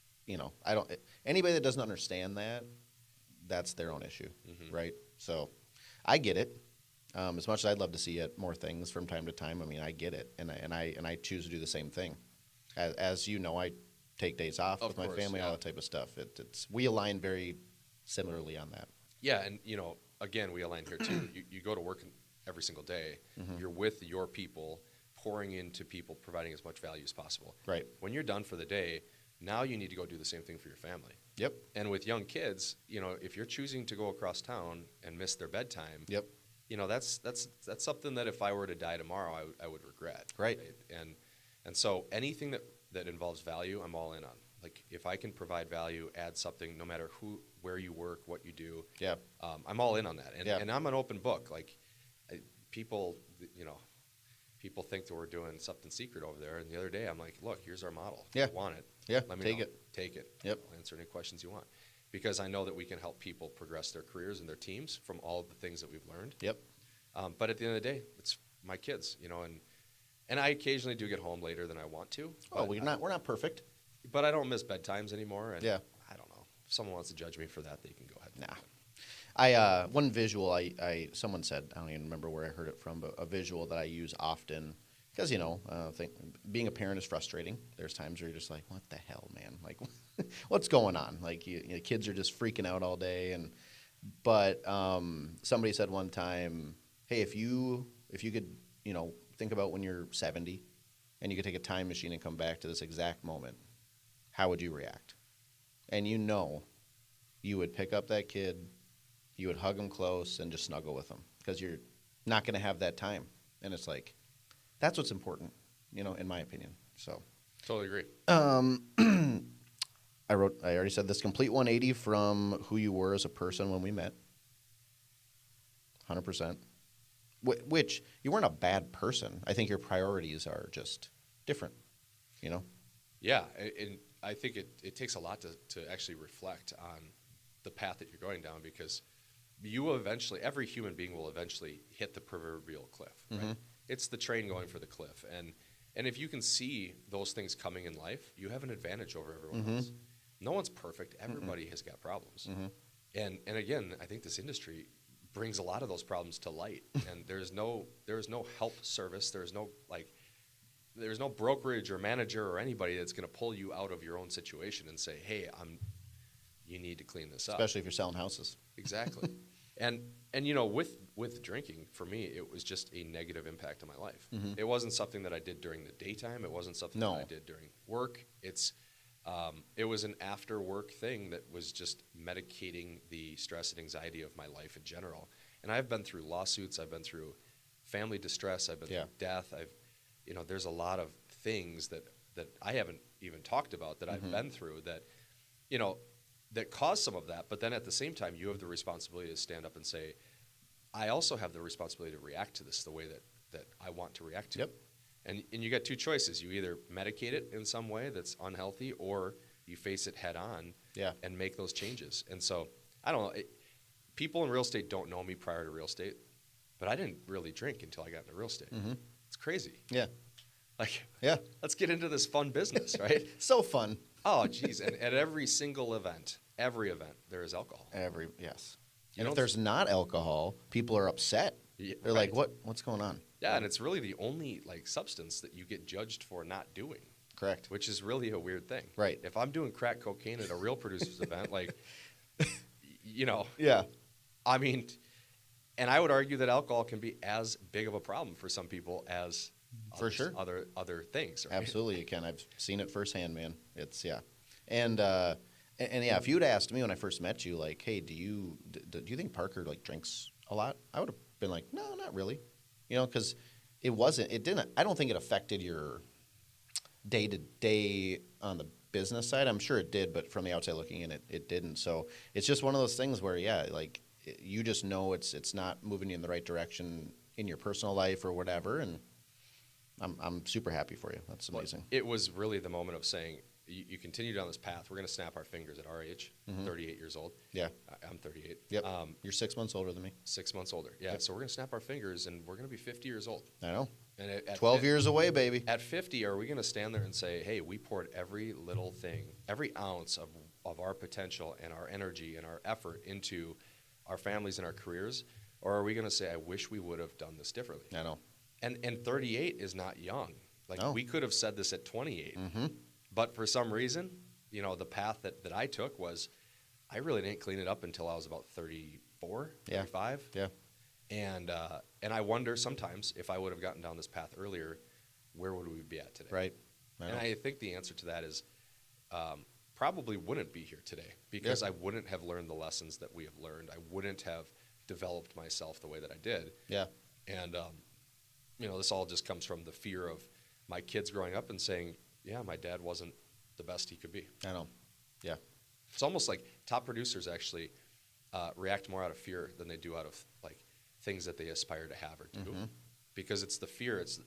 [SPEAKER 1] anybody that doesn't understand that, that's their own issue, right? So I get it. As much as I'd love to see it more things from time to time, I get it, and I choose to do the same thing. As you know, I take days off with my family, all that type of stuff. We align very similarly on that.
[SPEAKER 2] Yeah, and again, we align here too. You go to work every single day. You're with your people, pouring into people, providing as much value as possible.
[SPEAKER 1] Right.
[SPEAKER 2] When you're done for the day, now you need to go do the same thing for your family.
[SPEAKER 1] Yep.
[SPEAKER 2] And with young kids, if you're choosing to go across town and miss their bedtime,
[SPEAKER 1] Yep.
[SPEAKER 2] That's something that if I were to die tomorrow, I would regret.
[SPEAKER 1] Right.
[SPEAKER 2] And so anything that involves value, I'm all in on. Like, if I can provide value, add something, no matter where you work, what you do.
[SPEAKER 1] Yeah.
[SPEAKER 2] I'm all in on that.
[SPEAKER 1] Yeah.
[SPEAKER 2] And I'm an open book. Like people, people think that we're doing something secret over there. And the other day I'm like, look, here's our model.
[SPEAKER 1] Yeah.
[SPEAKER 2] If you want it.
[SPEAKER 1] Yeah.
[SPEAKER 2] Let me
[SPEAKER 1] Take
[SPEAKER 2] know.
[SPEAKER 1] it.
[SPEAKER 2] Take it.
[SPEAKER 1] Yep.
[SPEAKER 2] I'll answer any questions you want. Because I know that we can help people progress their careers and their teams from all of the things that we've learned.
[SPEAKER 1] Yep.
[SPEAKER 2] But at the end of the day, it's my kids, and I occasionally do get home later than I want to.
[SPEAKER 1] Oh, we're not perfect.
[SPEAKER 2] But I don't miss bedtimes anymore. And
[SPEAKER 1] Yeah.
[SPEAKER 2] I don't know. If someone wants to judge me for that, they can go ahead.
[SPEAKER 1] Nah. I one visual someone said, I don't even remember where I heard it from, but a visual that I use often because I think being a parent is frustrating. There's times where you're just like, what the hell, man? Like, what's going on? Like, kids are just freaking out all day. But somebody said one time, hey, if you could think about when you're 70 and you could take a time machine and come back to this exact moment, how would you react? And you would pick up that kid, you would hug him close and just snuggle with him because you're not going to have that time. And it's like, that's what's important, in my opinion. So
[SPEAKER 2] Totally agree.
[SPEAKER 1] I already said this, complete 180 from who you were as a person when we met. 100%. Which you weren't a bad person. I think your priorities are just different,
[SPEAKER 2] Yeah, and I think it takes a lot to actually reflect on the path that you're going down because you will eventually, every human being will eventually hit the proverbial cliff, right?
[SPEAKER 1] Mm-hmm.
[SPEAKER 2] It's the train going for the cliff. And if you can see those things coming in life, you have an advantage over everyone
[SPEAKER 1] Mm-hmm.
[SPEAKER 2] else. No one's perfect. Everybody has got problems.
[SPEAKER 1] Mm-hmm.
[SPEAKER 2] And again, I think this industry brings a lot of those problems to light. And there's no help service. There's no brokerage or manager or anybody that's going to pull you out of your own situation and say, hey, you need to clean this up.
[SPEAKER 1] Especially if you're selling houses.
[SPEAKER 2] Exactly. And with drinking, for me, it was just a negative impact on my life.
[SPEAKER 1] Mm-hmm.
[SPEAKER 2] It wasn't something that I did during the daytime. It wasn't something that I did during work. It was an after work thing that was just medicating the stress and anxiety of my life in general. And I've been through lawsuits. I've been through family distress. I've been through death. There's a lot of things that I haven't even talked about that I've been through that, that caused some of that. But then at the same time, you have the responsibility to stand up and say, I also have the responsibility to react to this the way that I want to react to it. And you got two choices. You either medicate it in some way that's unhealthy or you face it head on and make those changes. And so, I don't know. People in real estate don't know me prior to real estate, but I didn't really drink until I got into real estate.
[SPEAKER 1] Mm-hmm.
[SPEAKER 2] It's crazy.
[SPEAKER 1] Yeah.
[SPEAKER 2] Let's get into this fun business, right?
[SPEAKER 1] So fun.
[SPEAKER 2] Oh, geez. And at every single event, there is alcohol.
[SPEAKER 1] Yes.
[SPEAKER 2] You
[SPEAKER 1] And
[SPEAKER 2] know,
[SPEAKER 1] if there's not alcohol, people are upset.
[SPEAKER 2] Yeah,
[SPEAKER 1] They're like, what's going on?
[SPEAKER 2] Yeah, and it's really the only substance that you get judged for not doing.
[SPEAKER 1] Correct.
[SPEAKER 2] Which is really a weird thing.
[SPEAKER 1] Right.
[SPEAKER 2] If I'm doing crack cocaine at a real producers event,
[SPEAKER 1] Yeah.
[SPEAKER 2] I mean, and I would argue that alcohol can be as big of a problem for some people as
[SPEAKER 1] For sure.
[SPEAKER 2] other things. Right?
[SPEAKER 1] Absolutely, you can. I've seen it firsthand, man. It's and if you'd asked me when I first met you, like, hey, do you think Parker drinks a lot? I would have been like, no, not really, because it didn't. I don't think it affected your day to day on the business side. I'm sure it did, but from the outside looking in, it didn't. So it's just one of those things where, you just know it's not moving you in the right direction in your personal life or whatever, and I'm super happy for you. That's amazing.
[SPEAKER 2] Well, it was really the moment of saying, you continue down this path. We're going to snap our fingers at our age, 38 years old.
[SPEAKER 1] Yeah.
[SPEAKER 2] I'm 38.
[SPEAKER 1] Yep. You're 6 months older than me.
[SPEAKER 2] 6 months older. Yeah.
[SPEAKER 1] Yep.
[SPEAKER 2] So we're going to snap our fingers, and we're going to be 50 years old.
[SPEAKER 1] I know.
[SPEAKER 2] And at
[SPEAKER 1] 12 years away, baby.
[SPEAKER 2] At 50, are we going to stand there and say, hey, we poured every little thing, every ounce of our potential and our energy and our effort into our families and our careers? Or are we going to say, I wish we would have done this differently?
[SPEAKER 1] I know.
[SPEAKER 2] And 38 is not young.
[SPEAKER 1] No.
[SPEAKER 2] We could have said this at 28.
[SPEAKER 1] Mm-hmm.
[SPEAKER 2] But for some reason, the path that I took was I really didn't clean it up until I was about 34, 35.
[SPEAKER 1] Yeah.
[SPEAKER 2] And I wonder sometimes if I would have gotten down this path earlier, where would we be at today?
[SPEAKER 1] Right.
[SPEAKER 2] And I think the answer to that is probably wouldn't be here today because I wouldn't have learned the lessons that we have learned. I wouldn't have developed myself the way that I did.
[SPEAKER 1] Yeah.
[SPEAKER 2] And, this all just comes from the fear of my kids growing up and saying, yeah, my dad wasn't the best he could be.
[SPEAKER 1] I know. Yeah.
[SPEAKER 2] It's almost like top producers actually react more out of fear than they do out of like things that they aspire to have or do, because it's the fear. It's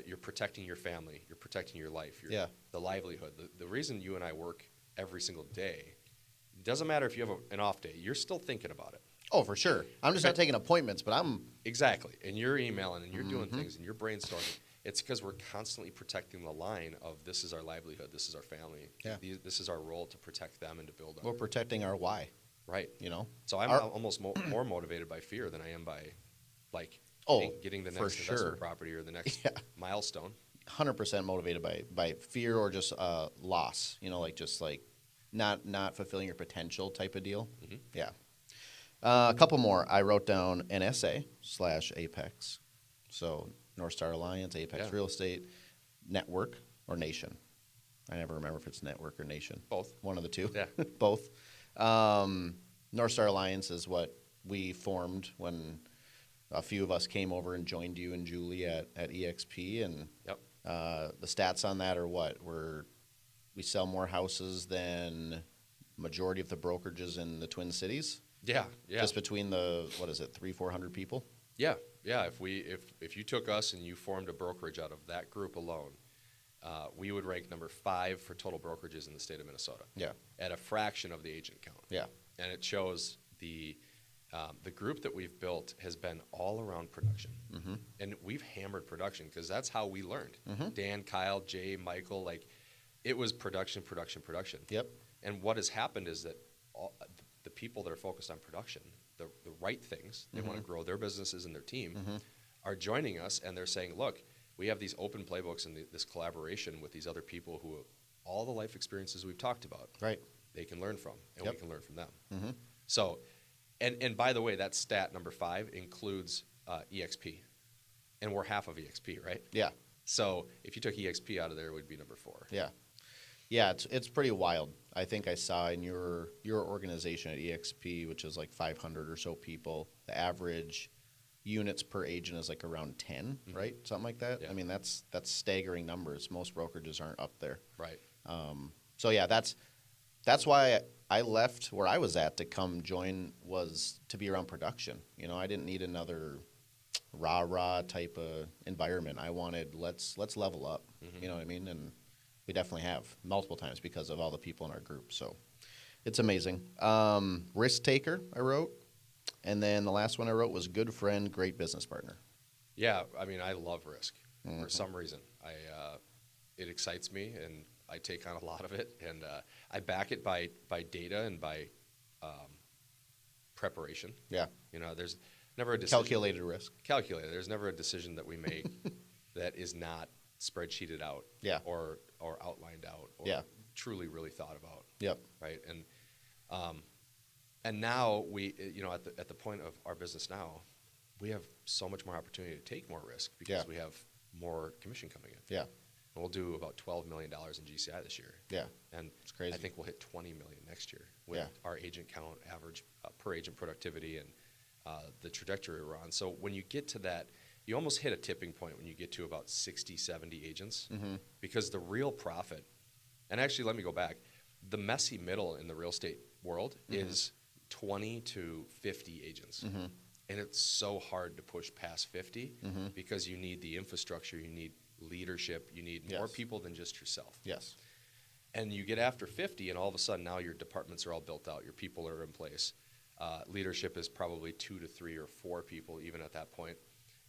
[SPEAKER 2] you're protecting your family, you're protecting your life, the livelihood. The reason you and I work every single day, it doesn't matter if you have an off day, you're still thinking about it.
[SPEAKER 1] Oh, for sure. I'm just not taking appointments, but I'm...
[SPEAKER 2] Exactly. And you're emailing and you're doing things and you're brainstorming. It's because we're constantly protecting the line of this is our livelihood, this is our family, this is our role to protect them and to build on.
[SPEAKER 1] We're protecting our why.
[SPEAKER 2] Right.
[SPEAKER 1] You know?
[SPEAKER 2] So I'm almost more motivated by fear than I am by, like, getting the next investment property or the next milestone.
[SPEAKER 1] 100% motivated by fear or just loss, you know, like just like not fulfilling your potential type of deal. Yeah. A couple more. I wrote down NSA/Apex. So North Star Alliance, Apex Real Estate, Network, or Nation. I never remember if it's Network or Nation.
[SPEAKER 2] Both.
[SPEAKER 1] One of the two.
[SPEAKER 2] Yeah.
[SPEAKER 1] Both. North Star Alliance is what we formed when a few of us came over and joined you and Julie at eXp. And the stats on that are what? We sell more houses than majority of the brokerages in the Twin Cities.
[SPEAKER 2] Yeah.
[SPEAKER 1] Just between the, 300-400 people?
[SPEAKER 2] Yeah. If you took us and you formed a brokerage out of that group alone, we would rank number 5 for total brokerages in the state of Minnesota.
[SPEAKER 1] Yeah.
[SPEAKER 2] At a fraction of the agent count.
[SPEAKER 1] Yeah.
[SPEAKER 2] And it shows the group that we've built has been all around production. And we've hammered production because that's how we learned. Dan, Kyle, Jay, Michael, like it was production.
[SPEAKER 1] Yep.
[SPEAKER 2] And what has happened is that the people that are focused on production, the right things, they want to grow their businesses and their team, are joining us and they're saying, look, we have these open playbooks and this collaboration with these other people who all the life experiences we've talked about,
[SPEAKER 1] right?
[SPEAKER 2] They can learn from, and we can learn from them. So, and by the way, that stat number 5 includes eXp, and we're half of eXp, right?
[SPEAKER 1] Yeah.
[SPEAKER 2] So if you took eXp out of there, it would be number 4.
[SPEAKER 1] Yeah, it's pretty wild. I think I saw in your organization at eXp, which is like 500 or so people, the average units per agent is like around 10, right? Something like that.
[SPEAKER 2] Yeah.
[SPEAKER 1] I mean, that's staggering numbers. Most brokerages aren't up there.
[SPEAKER 2] Right.
[SPEAKER 1] So yeah, that's why I left where I was at to come join, was to be around production. You know, I didn't need another rah-rah type of environment. I wanted, let's level up. You know what I mean? And we definitely have multiple times because of all the people in our group. So it's amazing. Risk taker, I wrote. And then the last one I wrote was good friend, great business partner.
[SPEAKER 2] Yeah, I mean, I love risk for some reason. It excites me, and I take on a lot of it, and I back it by data and by preparation. Yeah, you know, there's never a decision.
[SPEAKER 1] Calculated risk.
[SPEAKER 2] Calculated. There's never a decision that we make that is not spreadsheeted out.
[SPEAKER 1] Yeah.
[SPEAKER 2] Or outlined out. Or truly, really thought about.
[SPEAKER 1] Yep.
[SPEAKER 2] Right. And now we, you know, at the point of our business now, we have so much more opportunity to take more risk because we have more commission coming in.
[SPEAKER 1] Yeah.
[SPEAKER 2] And we'll do about $12 million in GCI this year.
[SPEAKER 1] Yeah.
[SPEAKER 2] And
[SPEAKER 1] it's crazy.
[SPEAKER 2] I think we'll hit $20 million next year with our agent count, average per agent productivity, and the trajectory we're on. So when you get to that, you almost hit a tipping point when you get to about 60, 70 agents, because the real profit, and actually let me go back, the messy middle in the real estate world is 20 to 50 agents. And it's so hard to push past 50 because you need the infrastructure, you need leadership, you need more people than just yourself.
[SPEAKER 1] Yes.
[SPEAKER 2] And you get after 50 and all of a sudden now your departments are all built out, your people are in place. Leadership is probably 2 to 3 or 4 people even at that point.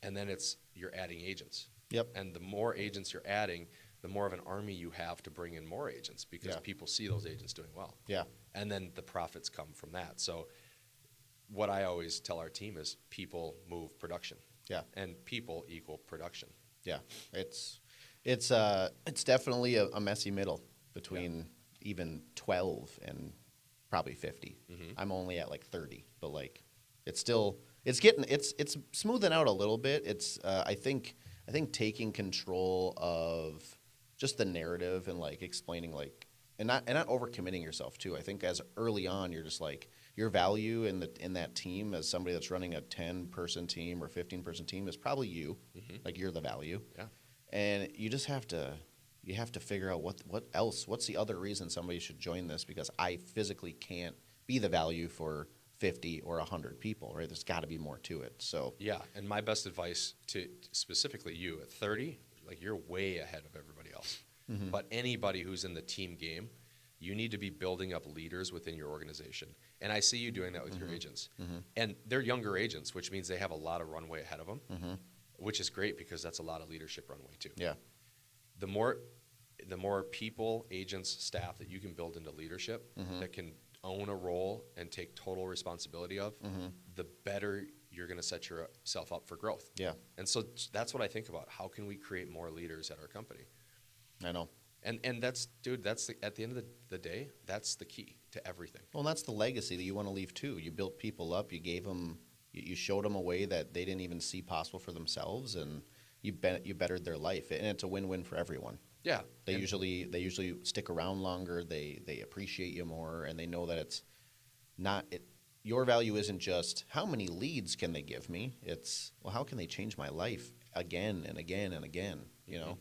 [SPEAKER 2] And then you're adding agents.
[SPEAKER 1] Yep.
[SPEAKER 2] And the more agents you're adding, the more of an army you have to bring in more agents because people see those agents doing well. Yeah. And then the profits come from that. So what I always tell our team is people move production. Yeah. And people equal production. Yeah. It's
[SPEAKER 1] definitely a messy middle between even 12 and probably 50. I'm only at like 30, but like it's smoothing out a little bit. It's I think taking control of just the narrative and like explaining like and not overcommitting yourself too. I think as early on you're just like your value in that team as somebody that's running a 10-person team or 15-person team is probably you. Like you're the value. Yeah. And you just have to you have to figure out what else, what's the other reason somebody should join this, because I physically can't be the value for 50 or 100 people, right? There's got to be more to it. So
[SPEAKER 2] Yeah, and my best advice to specifically you at 30, like you're way ahead of everybody else. But anybody who's in the team game, you need to be building up leaders within your organization. And I see you doing that with your agents. And they're younger agents, which means they have a lot of runway ahead of them, which is great because that's a lot of leadership runway too.
[SPEAKER 1] yeah,
[SPEAKER 2] The more people, agents, staff that you can build into leadership that can own a role and take total responsibility of, the better you're going to set yourself up for growth.
[SPEAKER 1] yeah,
[SPEAKER 2] And so that's what I think about. How can we create more leaders at our company?
[SPEAKER 1] I know.
[SPEAKER 2] And that's, dude, at the end of the day, that's the key to everything.
[SPEAKER 1] Well, and that's the legacy that you want to leave too. You built people up. You gave them, you showed them a way that they didn't even see possible for themselves, and you bettered their life, and it's a win-win for everyone.
[SPEAKER 2] Yeah.
[SPEAKER 1] They usually stick around longer. They appreciate you more, and they know that it's not it. Your value isn't just how many leads can they give me. It's, well, how can they change my life again and again and again. You know,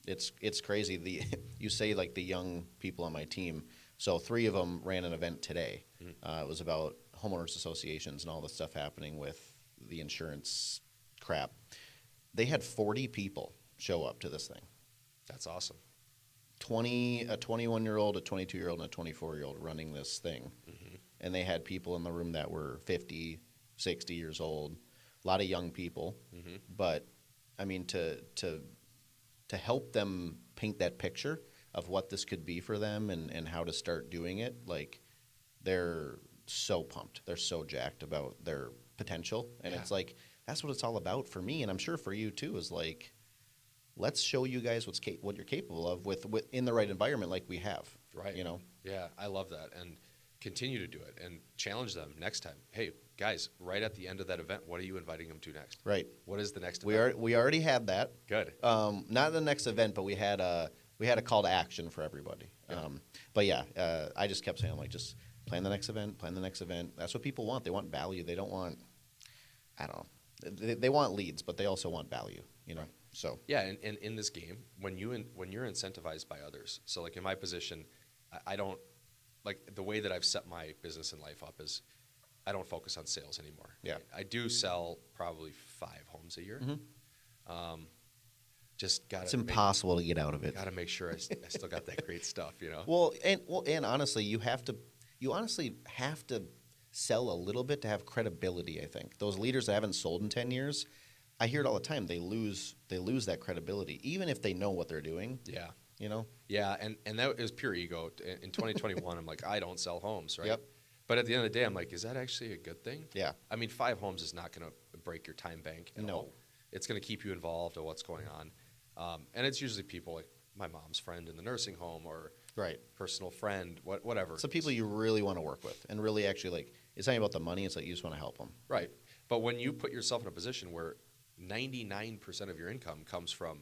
[SPEAKER 1] it's crazy. You say like the young people on my team. So 3 of them ran an event today. It was about homeowners associations and all the stuff happening with the insurance crap. They had 40 people show up to this thing.
[SPEAKER 2] That's awesome.
[SPEAKER 1] A 21-year-old, a 22-year-old, and a 24-year-old running this thing. And they had people in the room that were 50, 60 years old, a lot of young people. But, I mean, to help them paint that picture of what this could be for them and how to start doing it, like, they're so pumped. They're so jacked about their potential. And it's like, that's what it's all about for me, and I'm sure for you too, is like, let's show you guys what you're capable of with in the right environment like we have.
[SPEAKER 2] Right.
[SPEAKER 1] You know?
[SPEAKER 2] Yeah, I love that. And continue to do it and challenge them next time. Hey, guys, right at the end of that event, what are you inviting them to next?
[SPEAKER 1] Right.
[SPEAKER 2] What is the next event?
[SPEAKER 1] We already had that.
[SPEAKER 2] Good.
[SPEAKER 1] Not the next event, but we had a call to action for everybody.
[SPEAKER 2] Yeah.
[SPEAKER 1] But yeah, I just kept saying, like, just plan the next event, plan the next event. That's what people want. They want value. They don't want, I don't know. They want leads, but they also want value, you know?
[SPEAKER 2] Right.
[SPEAKER 1] So.
[SPEAKER 2] Yeah, and in this game, when you're incentivized by others, so like in my position, I don't, like the way that I've set my business and life up is I don't focus on sales anymore.
[SPEAKER 1] Yeah.
[SPEAKER 2] I do sell probably 5 homes a year. Just got
[SPEAKER 1] It's impossible to get out of it.
[SPEAKER 2] Got to make sure I still got that great stuff, you know?
[SPEAKER 1] Well, and honestly, you honestly have to sell a little bit to have credibility, I think. Those leaders that haven't sold in 10 years, I hear it all the time. They lose that credibility, even if they know what they're doing.
[SPEAKER 2] Yeah.
[SPEAKER 1] You know?
[SPEAKER 2] Yeah, and that is pure ego. In 2021, I'm like, I don't sell homes, right?
[SPEAKER 1] Yep.
[SPEAKER 2] But at the end of the day, I'm like, is that actually a good thing?
[SPEAKER 1] Yeah.
[SPEAKER 2] I mean, 5 homes is not going to break your time bank at all. It's going to keep you involved in what's going on. And it's usually people like my mom's friend in the nursing home or
[SPEAKER 1] Right.
[SPEAKER 2] personal friend, whatever.
[SPEAKER 1] It's the people you really want to work with and really actually, like, it's not about the money. It's like you just want to help them.
[SPEAKER 2] Right. But when you put yourself in a position where 99% of your income comes from,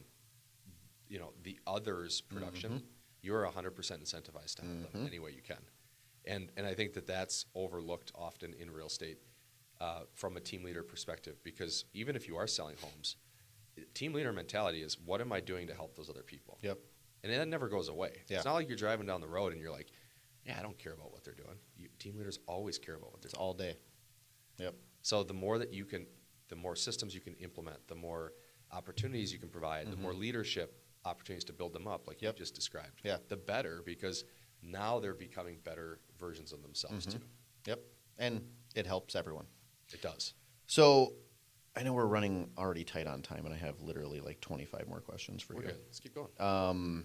[SPEAKER 2] you know, the others' production, you're 100% incentivized to help them any way you can. And I think that that's overlooked often in real estate from a team leader perspective, because even if you are selling homes, team leader mentality is, what am I doing to help those other people?
[SPEAKER 1] Yep.
[SPEAKER 2] And that never goes away.
[SPEAKER 1] Yeah.
[SPEAKER 2] It's not like you're driving down the road and you're like, yeah, I don't care about what they're doing. Team leaders always care about what they're
[SPEAKER 1] It's
[SPEAKER 2] doing.
[SPEAKER 1] all day. Yep.
[SPEAKER 2] So the more that you can, the more systems you can implement, the more opportunities you can provide, the more leadership opportunities to build them up, like you just described, the better, because now they're becoming better versions of themselves too.
[SPEAKER 1] Yep. And it helps everyone.
[SPEAKER 2] It does.
[SPEAKER 1] So I know we're running already tight on time, and I have literally like 25 more questions for
[SPEAKER 2] We're
[SPEAKER 1] you.
[SPEAKER 2] good. Let's keep going.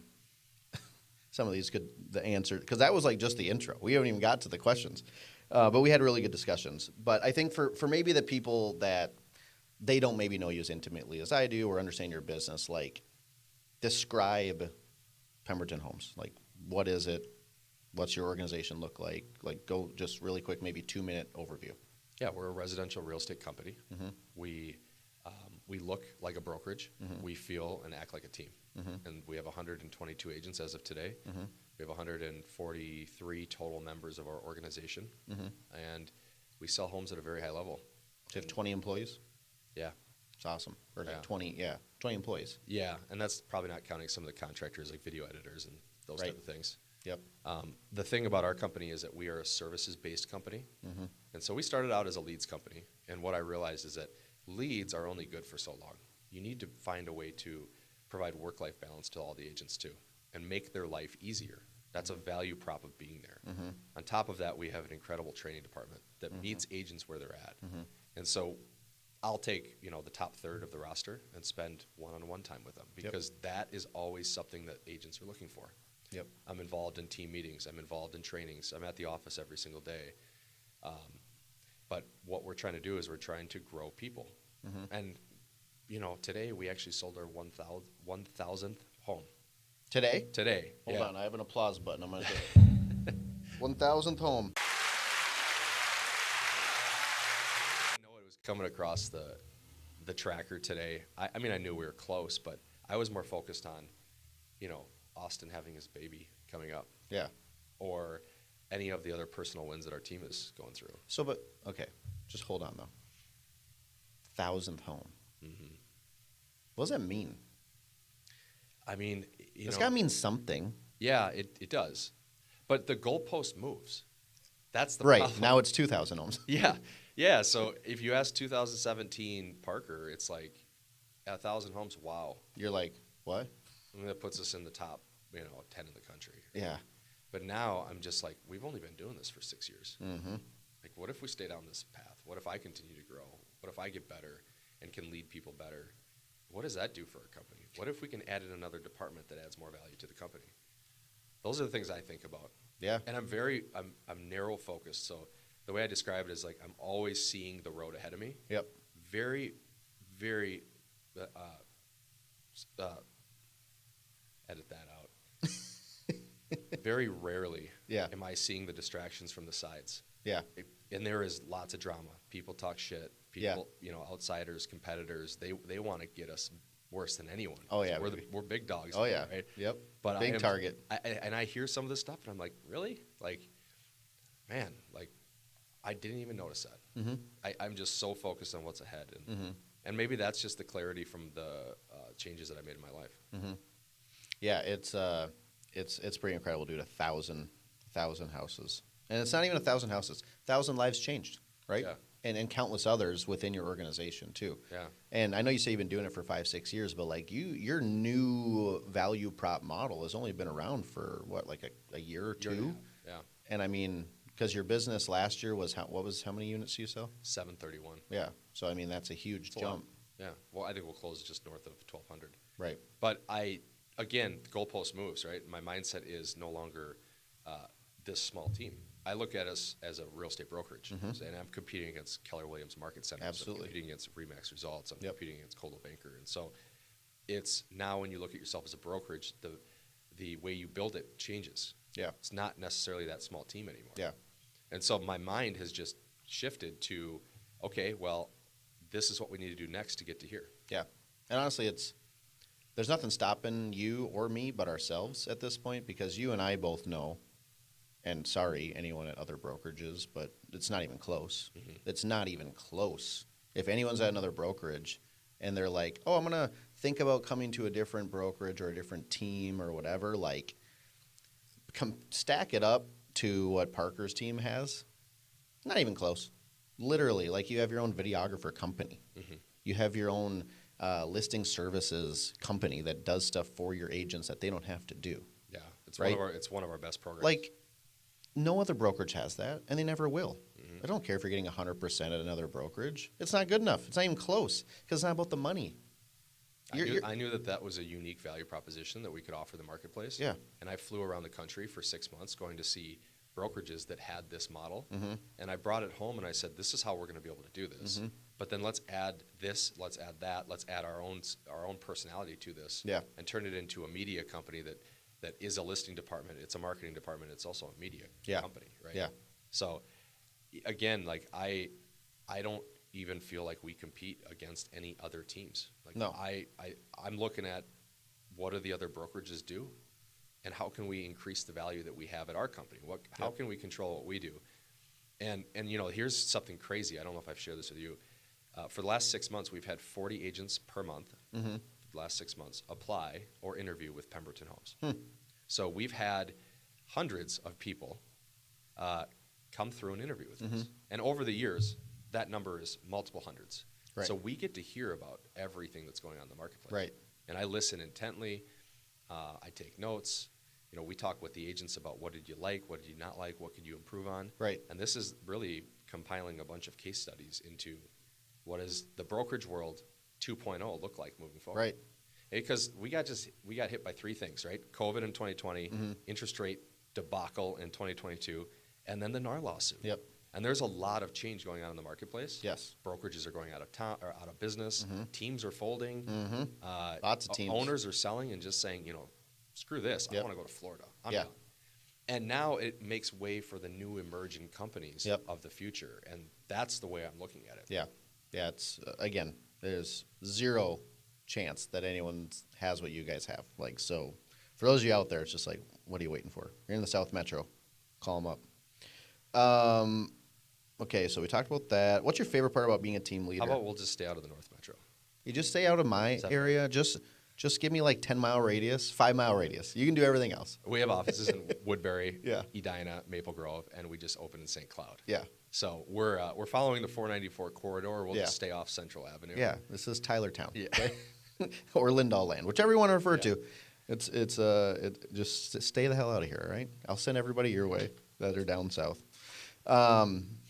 [SPEAKER 1] Some of these the answer, because that was like just the intro. We haven't even got to the questions, but we had really good discussions. But I think for maybe the people that they don't maybe know you as intimately as I do or understand your business, like, describe Pemberton Homes. Like, what is it? What's your organization look like? Like, go just really quick, maybe 2-minute overview.
[SPEAKER 2] Yeah, we're a residential real estate company. We look like a brokerage. We feel and act like a team. And we have 122 agents as of today. We have 143 total members of our organization. And we sell homes at a very high level.
[SPEAKER 1] So you have 20 employees?
[SPEAKER 2] Yeah.
[SPEAKER 1] It's awesome. Or
[SPEAKER 2] Yeah.
[SPEAKER 1] 20 employees.
[SPEAKER 2] Yeah, and that's probably not counting some of the contractors like video editors and those
[SPEAKER 1] Right.
[SPEAKER 2] type of things.
[SPEAKER 1] Yep.
[SPEAKER 2] The thing about our company is that we are a services-based company.
[SPEAKER 1] Mm-hmm.
[SPEAKER 2] And so we started out as a leads company. And what I realized is that leads are only good for so long. You need to find a way to provide work-life balance to all the agents too and make their life easier. That's a value prop of being there.
[SPEAKER 1] Mm-hmm.
[SPEAKER 2] On top of that, we have an incredible training department that meets agents where they're at. And so I'll take, the top third of the roster and spend one-on-one time with them because that is always something that agents are looking for.
[SPEAKER 1] Yep.
[SPEAKER 2] I'm involved in team meetings. I'm involved in trainings. I'm at the office every single day. But what we're trying to do is we're trying to grow people. And, today we actually sold our 1,000th home.
[SPEAKER 1] Today?
[SPEAKER 2] Today.
[SPEAKER 1] Hold
[SPEAKER 2] yeah.
[SPEAKER 1] on, I have an applause button. I'm going to do it. 1,000th home.
[SPEAKER 2] I know it was coming across the tracker today. I mean, I knew we were close, but I was more focused on, Austin having his baby coming up.
[SPEAKER 1] Yeah.
[SPEAKER 2] Or any of the other personal wins that our team is going through.
[SPEAKER 1] So, okay, just hold on, though. 1,000th home.
[SPEAKER 2] Mm-hmm.
[SPEAKER 1] What does that mean?
[SPEAKER 2] I mean,
[SPEAKER 1] It's got to mean something.
[SPEAKER 2] Yeah, it does. But the goalpost moves. That's the
[SPEAKER 1] Right.
[SPEAKER 2] problem.
[SPEAKER 1] Now it's 2,000 homes.
[SPEAKER 2] Yeah. Yeah. So if you ask 2017 Parker, it's like 1,000 homes. Wow.
[SPEAKER 1] You're like, what?
[SPEAKER 2] I mean, that puts us in the top, 10 in the country.
[SPEAKER 1] Yeah.
[SPEAKER 2] But now I'm just like, we've only been doing this for 6 years.
[SPEAKER 1] Mm-hmm.
[SPEAKER 2] Like, what if we stay down this path? What if I continue to grow? What if I get better and can lead people better? What does that do for our company? What if we can add in another department that adds more value to the company? Those are the things I think about.
[SPEAKER 1] Yeah.
[SPEAKER 2] And I'm narrow focused. So the way I describe it is like I'm always seeing the road ahead of me.
[SPEAKER 1] Yep.
[SPEAKER 2] Very, very, edit that out. Very rarely am I seeing the distractions from the sides.
[SPEAKER 1] Yeah.
[SPEAKER 2] And there is lots of drama. People talk shit. People, outsiders, competitors, they want to get us worse than anyone.
[SPEAKER 1] Oh, yeah.
[SPEAKER 2] We're big dogs.
[SPEAKER 1] Oh, yeah.
[SPEAKER 2] Right?
[SPEAKER 1] Yep.
[SPEAKER 2] But
[SPEAKER 1] big target.
[SPEAKER 2] And I hear some of this stuff, and I'm like, really? Like, man, like, I didn't even notice that.
[SPEAKER 1] Mm-hmm.
[SPEAKER 2] I'm just so focused on what's ahead.
[SPEAKER 1] Mm-hmm.
[SPEAKER 2] And maybe that's just the clarity from the changes that I made in my life.
[SPEAKER 1] Mm-hmm. Yeah, it's pretty incredible, dude. 1,000 houses. And it's not even 1,000 houses. 1,000 lives changed, right?
[SPEAKER 2] Yeah.
[SPEAKER 1] And countless others within your organization too.
[SPEAKER 2] Yeah.
[SPEAKER 1] And I know you say you've been doing it for 5-6 years, but like your new value prop model has only been around for what, like a year or two?
[SPEAKER 2] Yeah.
[SPEAKER 1] And I mean, because your business last year was how many units do you sell?
[SPEAKER 2] 731.
[SPEAKER 1] Yeah. So I mean, that's a huge jump.
[SPEAKER 2] Yeah. Well, I think we'll close just north of 1,200.
[SPEAKER 1] Right.
[SPEAKER 2] But again, the goalpost moves, right? My mindset is no longer this small team. I look at us as a real estate brokerage, and I'm competing against Keller Williams Market Centers.
[SPEAKER 1] Absolutely.
[SPEAKER 2] I'm competing against Remax Results. I'm competing against Coldwell Banker. And so it's now when you look at yourself as a brokerage, the way you build it changes.
[SPEAKER 1] Yeah.
[SPEAKER 2] It's not necessarily that small team anymore.
[SPEAKER 1] Yeah.
[SPEAKER 2] And so my mind has just shifted to, okay, well, this is what we need to do next to get to here.
[SPEAKER 1] Yeah. And honestly, there's nothing stopping you or me but ourselves at this point, because you and I both know, and sorry, anyone at other brokerages, but it's not even close.
[SPEAKER 2] Mm-hmm.
[SPEAKER 1] It's not even close. If anyone's at another brokerage and they're like, oh, I'm going to think about coming to a different brokerage or a different team or whatever, like, stack it up to what Parker's team has, not even close. Literally, like, you have your own videographer company.
[SPEAKER 2] Mm-hmm.
[SPEAKER 1] You have your own listing services company that does stuff for your agents that they don't have to do.
[SPEAKER 2] Yeah, it's
[SPEAKER 1] Right?
[SPEAKER 2] one of our best programs.
[SPEAKER 1] Like, no other brokerage has that, and they never will. I don't care if you're getting 100% at another brokerage. It's not good enough. It's not even close, because it's not about the money.
[SPEAKER 2] I knew that was a unique value proposition that we could offer the marketplace.
[SPEAKER 1] Yeah.
[SPEAKER 2] And I flew around the country for 6 months going to see brokerages that had this model.
[SPEAKER 1] Mm-hmm.
[SPEAKER 2] And I brought it home and I said, this is how we're going to be able to do this.
[SPEAKER 1] Mm-hmm.
[SPEAKER 2] But then let's add this, let's add that, let's add our own personality to this.
[SPEAKER 1] Yeah.
[SPEAKER 2] And turn it into a media company that is a listing department, it's a marketing department, it's also a media company, right?
[SPEAKER 1] Yeah.
[SPEAKER 2] So again, like I don't even feel like we compete against any other teams. Like
[SPEAKER 1] No.
[SPEAKER 2] I'm looking at what do the other brokerages do, and how can we increase the value that we have at our company? How can we control what we do? And here's something crazy. I don't know if I've shared this with you. For the last 6 months, we've had 40 agents per month,
[SPEAKER 1] Mm-hmm.
[SPEAKER 2] the last 6 months, apply or interview with Pemberton Homes.
[SPEAKER 1] Hmm.
[SPEAKER 2] So we've had hundreds of people come through and interview with us. And over the years, that number is multiple hundreds.
[SPEAKER 1] Right.
[SPEAKER 2] So we get to hear about everything that's going on in the marketplace.
[SPEAKER 1] Right.
[SPEAKER 2] And I listen intently. I take notes. You know, we talk with the agents about what did you like, what did you not like, what could you improve on.
[SPEAKER 1] Right.
[SPEAKER 2] And this is really compiling a bunch of case studies into what is the brokerage world 2.0 look like moving forward.
[SPEAKER 1] Right.
[SPEAKER 2] Because we got hit by three things, right? COVID in 2020, interest rate debacle in 2022, and then the NAR lawsuit.
[SPEAKER 1] Yep.
[SPEAKER 2] And there's a lot of change going on in the marketplace.
[SPEAKER 1] Yes.
[SPEAKER 2] Brokerages are going out of town or out of business. Teams are folding.
[SPEAKER 1] Lots of teams.
[SPEAKER 2] Owners are selling and just saying, you know, screw this. I
[SPEAKER 1] Yep.
[SPEAKER 2] want to go to Florida. I'm
[SPEAKER 1] Yeah.
[SPEAKER 2] done. And now it makes way for the new emerging companies
[SPEAKER 1] Yep.
[SPEAKER 2] of the future. And that's the way I'm looking at it.
[SPEAKER 1] Yeah. Yeah. It's again, there's zero chance that anyone has what you guys have. Like, so for those of you out there, it's just like, what are you waiting for? You're in the South Metro. Call them up. Okay, so we talked about that. What's your favorite part about being a team leader?
[SPEAKER 2] How about we'll just stay out of the North Metro?
[SPEAKER 1] You just stay out of my area. Just give me like 10-mile radius, 5-mile radius. You can do everything else.
[SPEAKER 2] We have offices in Woodbury,
[SPEAKER 1] Yeah.
[SPEAKER 2] Edina, Maple Grove, and we just opened in St. Cloud.
[SPEAKER 1] Yeah.
[SPEAKER 2] So we're following the 494 corridor. We'll
[SPEAKER 1] Yeah.
[SPEAKER 2] just stay off Central Avenue.
[SPEAKER 1] Yeah. This is Tylertown.
[SPEAKER 2] Yeah.
[SPEAKER 1] Okay? Or Lindahl Land, whichever you want to refer to. It's just stay the hell out of here, all right? I'll send everybody your way that are down south.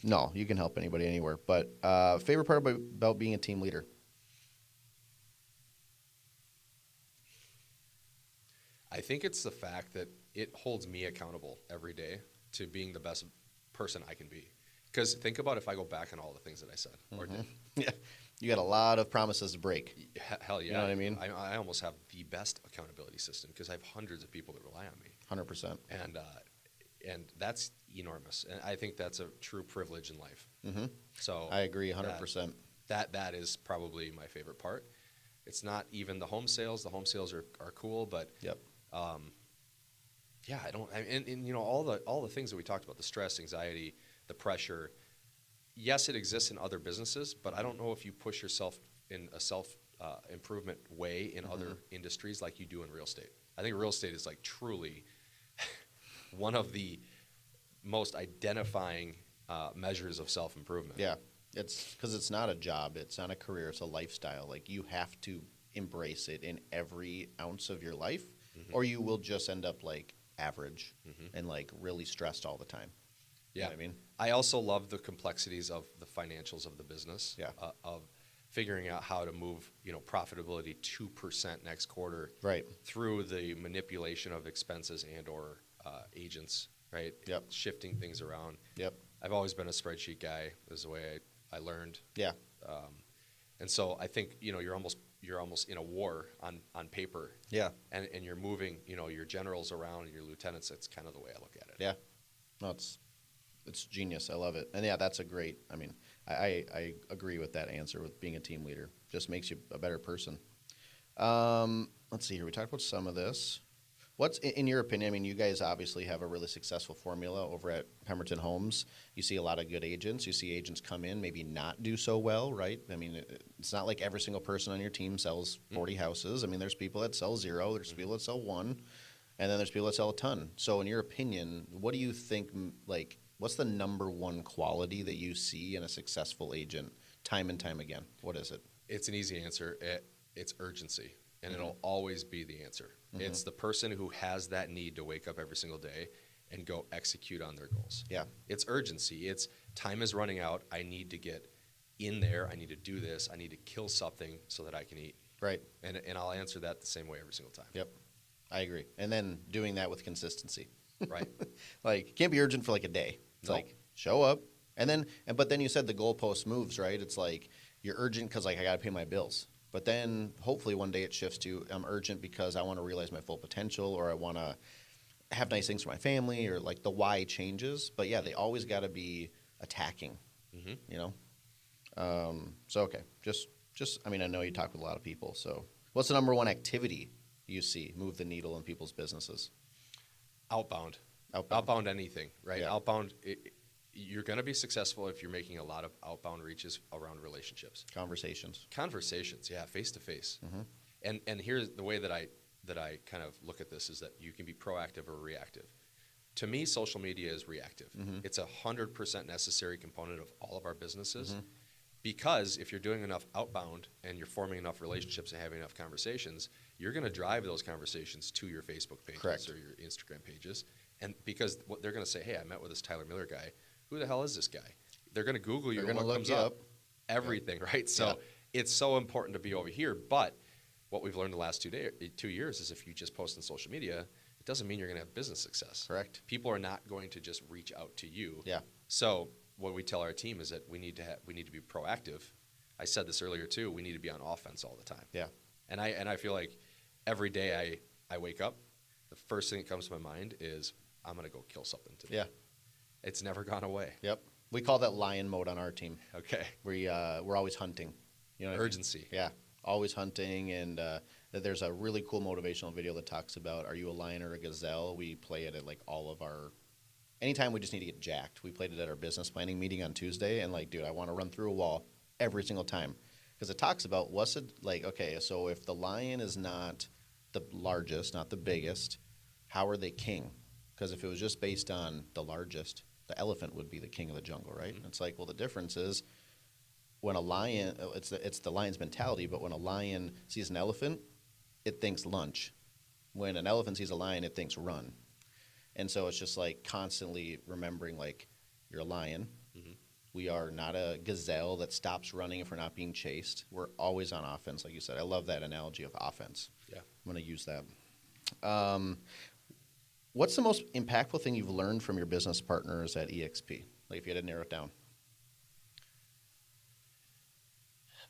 [SPEAKER 1] No, you can help anybody anywhere. But favorite part about being a team leader?
[SPEAKER 2] I think it's the fact that it holds me accountable every day to being the best person I can be. Because think about if I go back on all the things that I said or did.
[SPEAKER 1] Yeah. You got a lot of promises to break.
[SPEAKER 2] Hell yeah.
[SPEAKER 1] You know what I mean?
[SPEAKER 2] I almost have the best accountability system because I have hundreds of people that rely on me.
[SPEAKER 1] 100%.
[SPEAKER 2] And that's enormous. And I think that's a true privilege in life.
[SPEAKER 1] Mm-hmm.
[SPEAKER 2] So
[SPEAKER 1] I agree 100%.
[SPEAKER 2] That is probably my favorite part. It's not even the home sales. The home sales are cool, but
[SPEAKER 1] Yep.
[SPEAKER 2] yeah, and you know all the things that we talked about, the stress, anxiety, the pressure. Yes, it exists in other businesses, but I don't know if you push yourself in a self improvement way in other industries like you do in real estate. I think real estate is like truly one of the most identifying measures of self improvement.
[SPEAKER 1] Yeah. It's because it's not a job. It's not a career. It's a lifestyle. Like, you have to embrace it in every ounce of your life, or you will just end up like average and like really stressed all the time. You know what I mean?
[SPEAKER 2] I also love the complexities of the financials of the business.
[SPEAKER 1] Yeah.
[SPEAKER 2] Of figuring out how to move, you know, profitability 2% next quarter.
[SPEAKER 1] Right.
[SPEAKER 2] Through the manipulation of expenses and or agents. Right.
[SPEAKER 1] Yep.
[SPEAKER 2] Shifting things around.
[SPEAKER 1] Yep.
[SPEAKER 2] I've always been a spreadsheet guy. This is the way I learned.
[SPEAKER 1] Yeah.
[SPEAKER 2] And so I think, you know, you're almost in a war on paper.
[SPEAKER 1] Yeah.
[SPEAKER 2] And you're moving, you know, your generals around and your lieutenants. That's kind of the way I look at it.
[SPEAKER 1] Yeah. No, it's genius. I love it. And yeah, that's a great, I mean, I agree with that answer with being a team leader. Just makes you a better person. Let's see here. We talked about some of this. What's, in your opinion, I mean, you guys obviously have a really successful formula over at Pemberton Homes. You see a lot of good agents. You see agents come in, maybe not do so well, right? I mean, it's not like every single person on your team sells 40 houses. I mean, there's people that sell 0, there's people that sell 1, and then there's people that sell a ton. So in your opinion, what do you think, like, what's the number one quality that you see in a successful agent time and time again? What is it?
[SPEAKER 2] It's an easy answer. It's urgency, and it'll always be the answer. It's the person who has that need to wake up every single day and go execute on their goals.
[SPEAKER 1] Yeah.
[SPEAKER 2] It's urgency. It's time is running out. I need to get in there. I need to do this. I need to kill something so that I can eat.
[SPEAKER 1] Right.
[SPEAKER 2] And I'll answer that the same way every single time.
[SPEAKER 1] Yep. I agree. And then doing that with consistency.
[SPEAKER 2] Right.
[SPEAKER 1] Like, it can't be urgent for like a day. It's
[SPEAKER 2] No.
[SPEAKER 1] like, show up. But then you said the goalpost moves, right? It's like, you're urgent because like I got to pay my bills. But then hopefully one day it shifts to, I'm urgent because I want to realize my full potential, or I want to have nice things for my family, or like the why changes. But yeah, they always got to be attacking, you know? So, okay. Just, I mean, I know you talk with a lot of people. So what's the number one activity you see move the needle in people's businesses?
[SPEAKER 2] Outbound anything, right?
[SPEAKER 1] Yeah.
[SPEAKER 2] Outbound, you're going to be successful if you're making a lot of outbound reaches around relationships. Conversations, yeah, face to face. And here's the way that I kind of look at this is that you can be proactive or reactive. To me, social media is reactive. It's 100% necessary component of all of our businesses. Because if you're doing enough outbound and you're forming enough relationships and having enough conversations, you're going to drive those conversations to your Facebook pages
[SPEAKER 1] Correct.
[SPEAKER 2] or your Instagram pages. And because what they're going to say, hey, I met with this Tyler Miller guy. Who the hell is this guy? They're going to Google you
[SPEAKER 1] They're
[SPEAKER 2] and
[SPEAKER 1] gonna
[SPEAKER 2] what
[SPEAKER 1] look
[SPEAKER 2] comes
[SPEAKER 1] you
[SPEAKER 2] up.
[SPEAKER 1] up.
[SPEAKER 2] Everything, right? So it's so important to be over here. But what we've learned the last 2 years is if you just post on social media, it doesn't mean you're going to have business success.
[SPEAKER 1] Correct.
[SPEAKER 2] People are not going to just reach out to you.
[SPEAKER 1] Yeah.
[SPEAKER 2] So what we tell our team is that we need to be proactive. I said this earlier too. We need to be on offense all the time.
[SPEAKER 1] Yeah.
[SPEAKER 2] And I feel like every day I wake up, the first thing that comes to my mind is I'm gonna go kill something today.
[SPEAKER 1] Yeah.
[SPEAKER 2] It's never gone away.
[SPEAKER 1] Yep. We call that lion mode on our team.
[SPEAKER 2] Okay.
[SPEAKER 1] We're always hunting. You know what I mean?
[SPEAKER 2] Urgency.
[SPEAKER 1] Yeah. Always hunting, and there's a really cool motivational video that talks about, are you a lion or a gazelle? We play it at like all of our. Anytime we just need to get jacked, we played it at our business planning meeting on Tuesday, and like, dude, I want to run through a wall every single time, because it talks about what's it like. Okay, so if the lion is not the largest, not the biggest, how are they king? Because if it was just based on the largest, the elephant would be the king of the jungle, right? It's like, well, the difference is when a lion, it's the lion's mentality, but when a lion sees an elephant, it thinks lunch. When an elephant sees a lion, it thinks run. And so it's just like constantly remembering, like, you're a lion. We are not a gazelle that stops running if we're not being chased. We're always on offense, like you said. I love that analogy of offense.
[SPEAKER 2] Yeah.
[SPEAKER 1] I'm going to use that. What's the most impactful thing you've learned from your business partners at eXp? Like, if you had to narrow it down.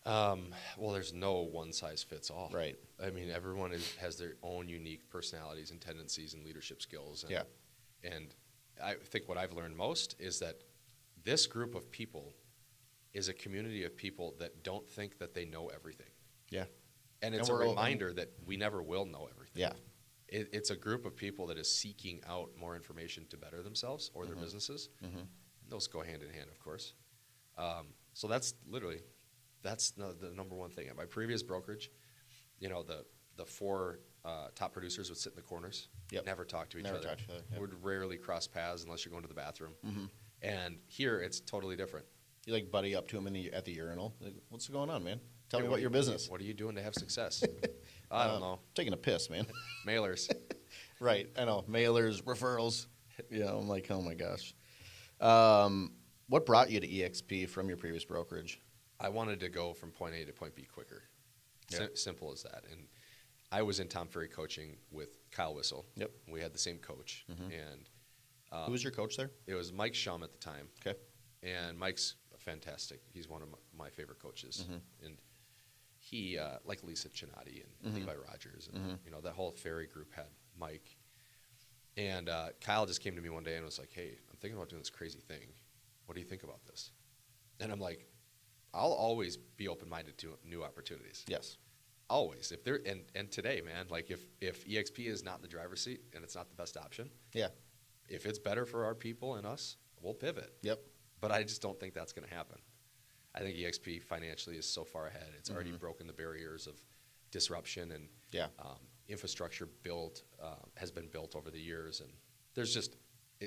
[SPEAKER 2] Well, there's no one size fits all.
[SPEAKER 1] Right.
[SPEAKER 2] I mean, everyone has their own unique personalities and tendencies and leadership skills. And, and I think what I've learned most is that this group of people is a community of people that don't think that they know everything.
[SPEAKER 1] Yeah.
[SPEAKER 2] And it's a reminder that we never will know everything.
[SPEAKER 1] Yeah.
[SPEAKER 2] It's a group of people that is seeking out more information to better themselves or their businesses. And those go hand in hand, of course. So that's the number one thing. At my previous brokerage, you know, the four top producers would sit in the corners, never talk to each other. Would rarely cross paths unless you're going to the bathroom. And here, it's totally different.
[SPEAKER 1] You like buddy up to him at the urinal. Like, what's going on, man? Tell me about your business.
[SPEAKER 2] What are you doing to have success? I don't know.
[SPEAKER 1] Taking a piss, man.
[SPEAKER 2] Mailers.
[SPEAKER 1] Right. I know. Mailers, referrals. Yeah. I'm like, oh my gosh. What brought you to eXp from your previous brokerage?
[SPEAKER 2] I wanted to go from point A to point B quicker. Simple as that. And I was in Tom Ferry coaching with Kyle Whistle.
[SPEAKER 1] Yep.
[SPEAKER 2] We had the same coach. And
[SPEAKER 1] who was your coach there?
[SPEAKER 2] it was Mike Shum at the time.
[SPEAKER 1] Okay.
[SPEAKER 2] And Mike's fantastic. He's one of my favorite coaches. And he, like Lisa Chinati and Levi Rogers, and you know, that whole Ferry group had Mike. And Kyle just came to me one day and was like, hey, I'm thinking about doing this crazy thing. What do you think about this? And I'm like, I'll always be open-minded to new opportunities.
[SPEAKER 1] Yes.
[SPEAKER 2] Always. If there and today, man, like if eXp is not in the driver's seat and it's not the best option, if it's better for our people and us, we'll pivot.
[SPEAKER 1] Yep.
[SPEAKER 2] But I just don't think that's going to happen. I think eXp financially is so far ahead. It's already broken the barriers of disruption, and infrastructure has been built over the years, and there's just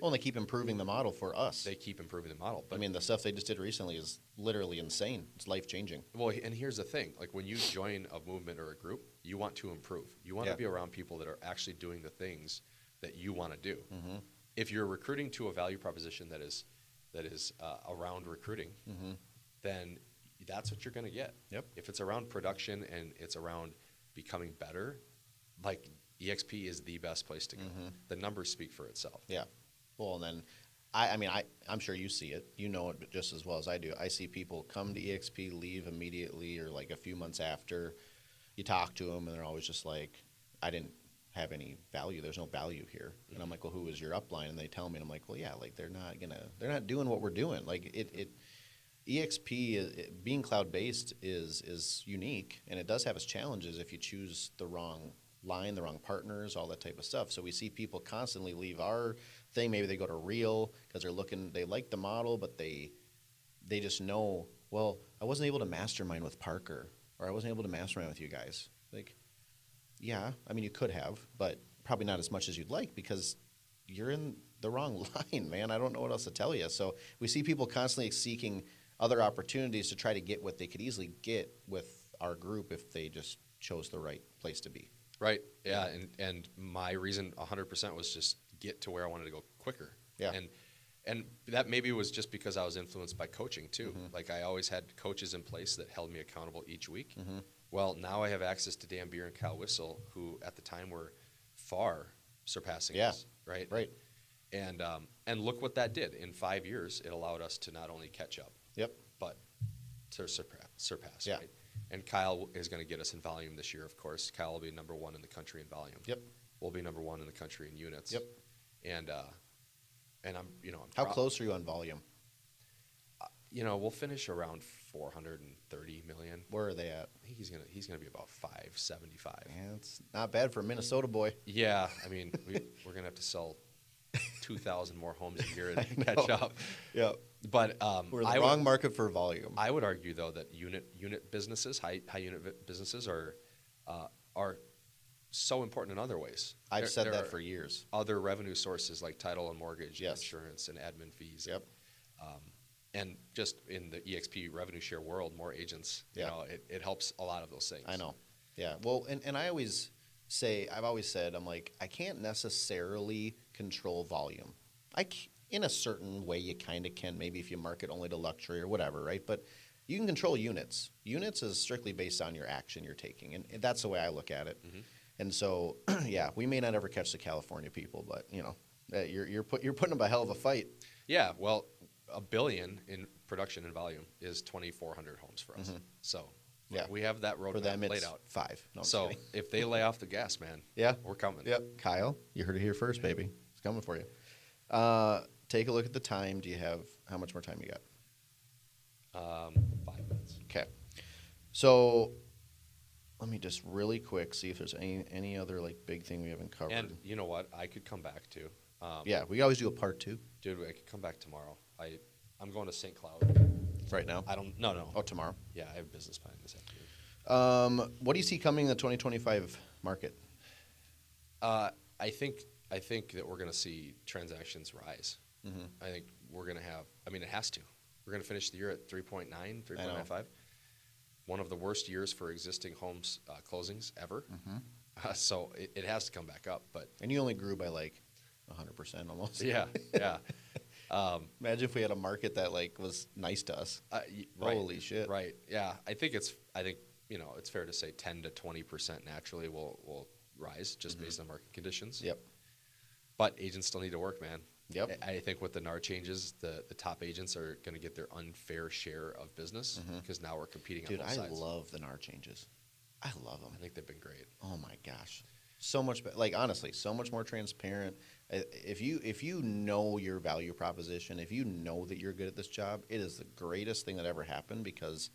[SPEAKER 1] well, they keep improving the model for us.
[SPEAKER 2] They keep improving the model. But
[SPEAKER 1] I mean, the stuff they just did recently is literally insane. It's life-changing.
[SPEAKER 2] Well, and here's the thing. Like, when you join a movement or a group, you want to improve. You want to be around people that are actually doing the things that you want to do. If you're recruiting to a value proposition that is around recruiting, then that's what you're going to get.
[SPEAKER 1] Yep.
[SPEAKER 2] If it's around production and it's around becoming better, like, eXp is the best place to go. The numbers speak for itself.
[SPEAKER 1] Yeah. Well, and then, I'm sure you see it. You know it just as well as I do. I see people come to eXp, leave immediately, or like a few months after. You talk to them, and they're always just like, I didn't have any value. There's no value here. And I'm like, well, who is your upline? And they tell me, and I'm like, well, yeah, like they're not doing what we're doing. Like eXp being cloud-based is unique, and it does have its challenges if you choose the wrong line, the wrong partners, all that type of stuff. So we see people constantly leave our thing. Maybe they go to Real because they like the model, but they just know, well, I wasn't able to mastermind with Parker, or I wasn't able to mastermind with you guys. Like, yeah, I mean, you could have, but probably not as much as you'd like because you're in the wrong line, man. I don't know what else to tell you. So we see people constantly seeking other opportunities to try to get what they could easily get with our group if they just chose the right place to be.
[SPEAKER 2] Right. Yeah. And my reason 100% was just get to where I wanted to go quicker.
[SPEAKER 1] Yeah.
[SPEAKER 2] And that maybe was just because I was influenced by coaching too. Like I always had coaches in place that held me accountable each week. Well, now I have access to Dan Beer and Kyle Whistle, who at the time were far surpassing us. Right.
[SPEAKER 1] Right.
[SPEAKER 2] And look what that did. In 5 years, it allowed us to not only catch up,
[SPEAKER 1] Yep.
[SPEAKER 2] but to surpass.
[SPEAKER 1] Yeah.
[SPEAKER 2] Right. And Kyle is going to get us in volume this year, of course. Kyle will be number 1 in the country in volume.
[SPEAKER 1] Yep.
[SPEAKER 2] We'll be number 1 in the country in units.
[SPEAKER 1] Yep.
[SPEAKER 2] And I'm
[SPEAKER 1] How close are you on volume?
[SPEAKER 2] We'll finish around 430 million.
[SPEAKER 1] Where are they at?
[SPEAKER 2] I think he's gonna be about 575.
[SPEAKER 1] Man, it's not bad for a Minnesota boy.
[SPEAKER 2] Yeah, I mean we're gonna have to sell 2,000 more homes a year to catch up.
[SPEAKER 1] Yeah,
[SPEAKER 2] but
[SPEAKER 1] we're in the wrong market for volume.
[SPEAKER 2] I would argue though that unit businesses, high unit businesses are so important in other ways.
[SPEAKER 1] I've said that for years.
[SPEAKER 2] Other revenue sources like title and mortgage,
[SPEAKER 1] Yes.
[SPEAKER 2] insurance, and admin fees.
[SPEAKER 1] Yep.
[SPEAKER 2] And just in the eXp revenue share world, more agents.
[SPEAKER 1] Yeah.
[SPEAKER 2] It helps a lot of those things.
[SPEAKER 1] I know. Yeah. Well, and I've always said, I'm like, I can't necessarily control volume. In a certain way, you kind of can, maybe if you market only to luxury or whatever, right? But you can control units. Units is strictly based on your action you're taking, and that's the way I look at it. And so, yeah, we may not ever catch the California people, but you're putting up a hell of a fight.
[SPEAKER 2] Yeah. Well, $1 billion in production and volume is 2,400 homes for us. So
[SPEAKER 1] Yeah.
[SPEAKER 2] we have that roadmap
[SPEAKER 1] For them,
[SPEAKER 2] laid
[SPEAKER 1] it's
[SPEAKER 2] out.
[SPEAKER 1] 5. No, I'm
[SPEAKER 2] So
[SPEAKER 1] kidding.
[SPEAKER 2] if they lay off the gas, man,
[SPEAKER 1] Yeah.
[SPEAKER 2] we're coming.
[SPEAKER 1] Yep. Kyle, you heard it here first, baby. It's coming for you. Take a look at the time. How much more time you got?
[SPEAKER 2] 5 minutes.
[SPEAKER 1] Okay. So let me just really quick see if there's any other like big thing we haven't covered.
[SPEAKER 2] And you know what? I could come back to.
[SPEAKER 1] Yeah, we always do a part 2
[SPEAKER 2] Dude, I could come back tomorrow. I'm going to St. Cloud.
[SPEAKER 1] right now.
[SPEAKER 2] No.
[SPEAKER 1] Oh, tomorrow.
[SPEAKER 2] Yeah, I have a business plan this afternoon.
[SPEAKER 1] What do you see coming in the 2025 market?
[SPEAKER 2] I think that we're going to see transactions rise. I think we're going to have. I mean, it has to. We're going to finish the year at 3.9, 3.95. One of the worst years for existing homes closings ever. So it has to come back up. But
[SPEAKER 1] And you only grew by like 100% almost.
[SPEAKER 2] yeah.
[SPEAKER 1] Imagine if we had a market that like was nice to us.
[SPEAKER 2] Right,
[SPEAKER 1] Holy shit.
[SPEAKER 2] Right. Yeah. I think it's fair to say 10 to 20% naturally will rise just based on market conditions.
[SPEAKER 1] Yep.
[SPEAKER 2] But agents still need to work, man.
[SPEAKER 1] Yep.
[SPEAKER 2] I think with the NAR changes, the top agents are going to get their unfair share of business because now we're competing
[SPEAKER 1] Dude,
[SPEAKER 2] on both
[SPEAKER 1] I
[SPEAKER 2] sides.
[SPEAKER 1] love the NAR changes. I love them.
[SPEAKER 2] I think they've been great.
[SPEAKER 1] Oh my gosh, so much honestly, so much more transparent. If you know your value proposition, if you know that you're good at this job, it is the greatest thing that ever happened because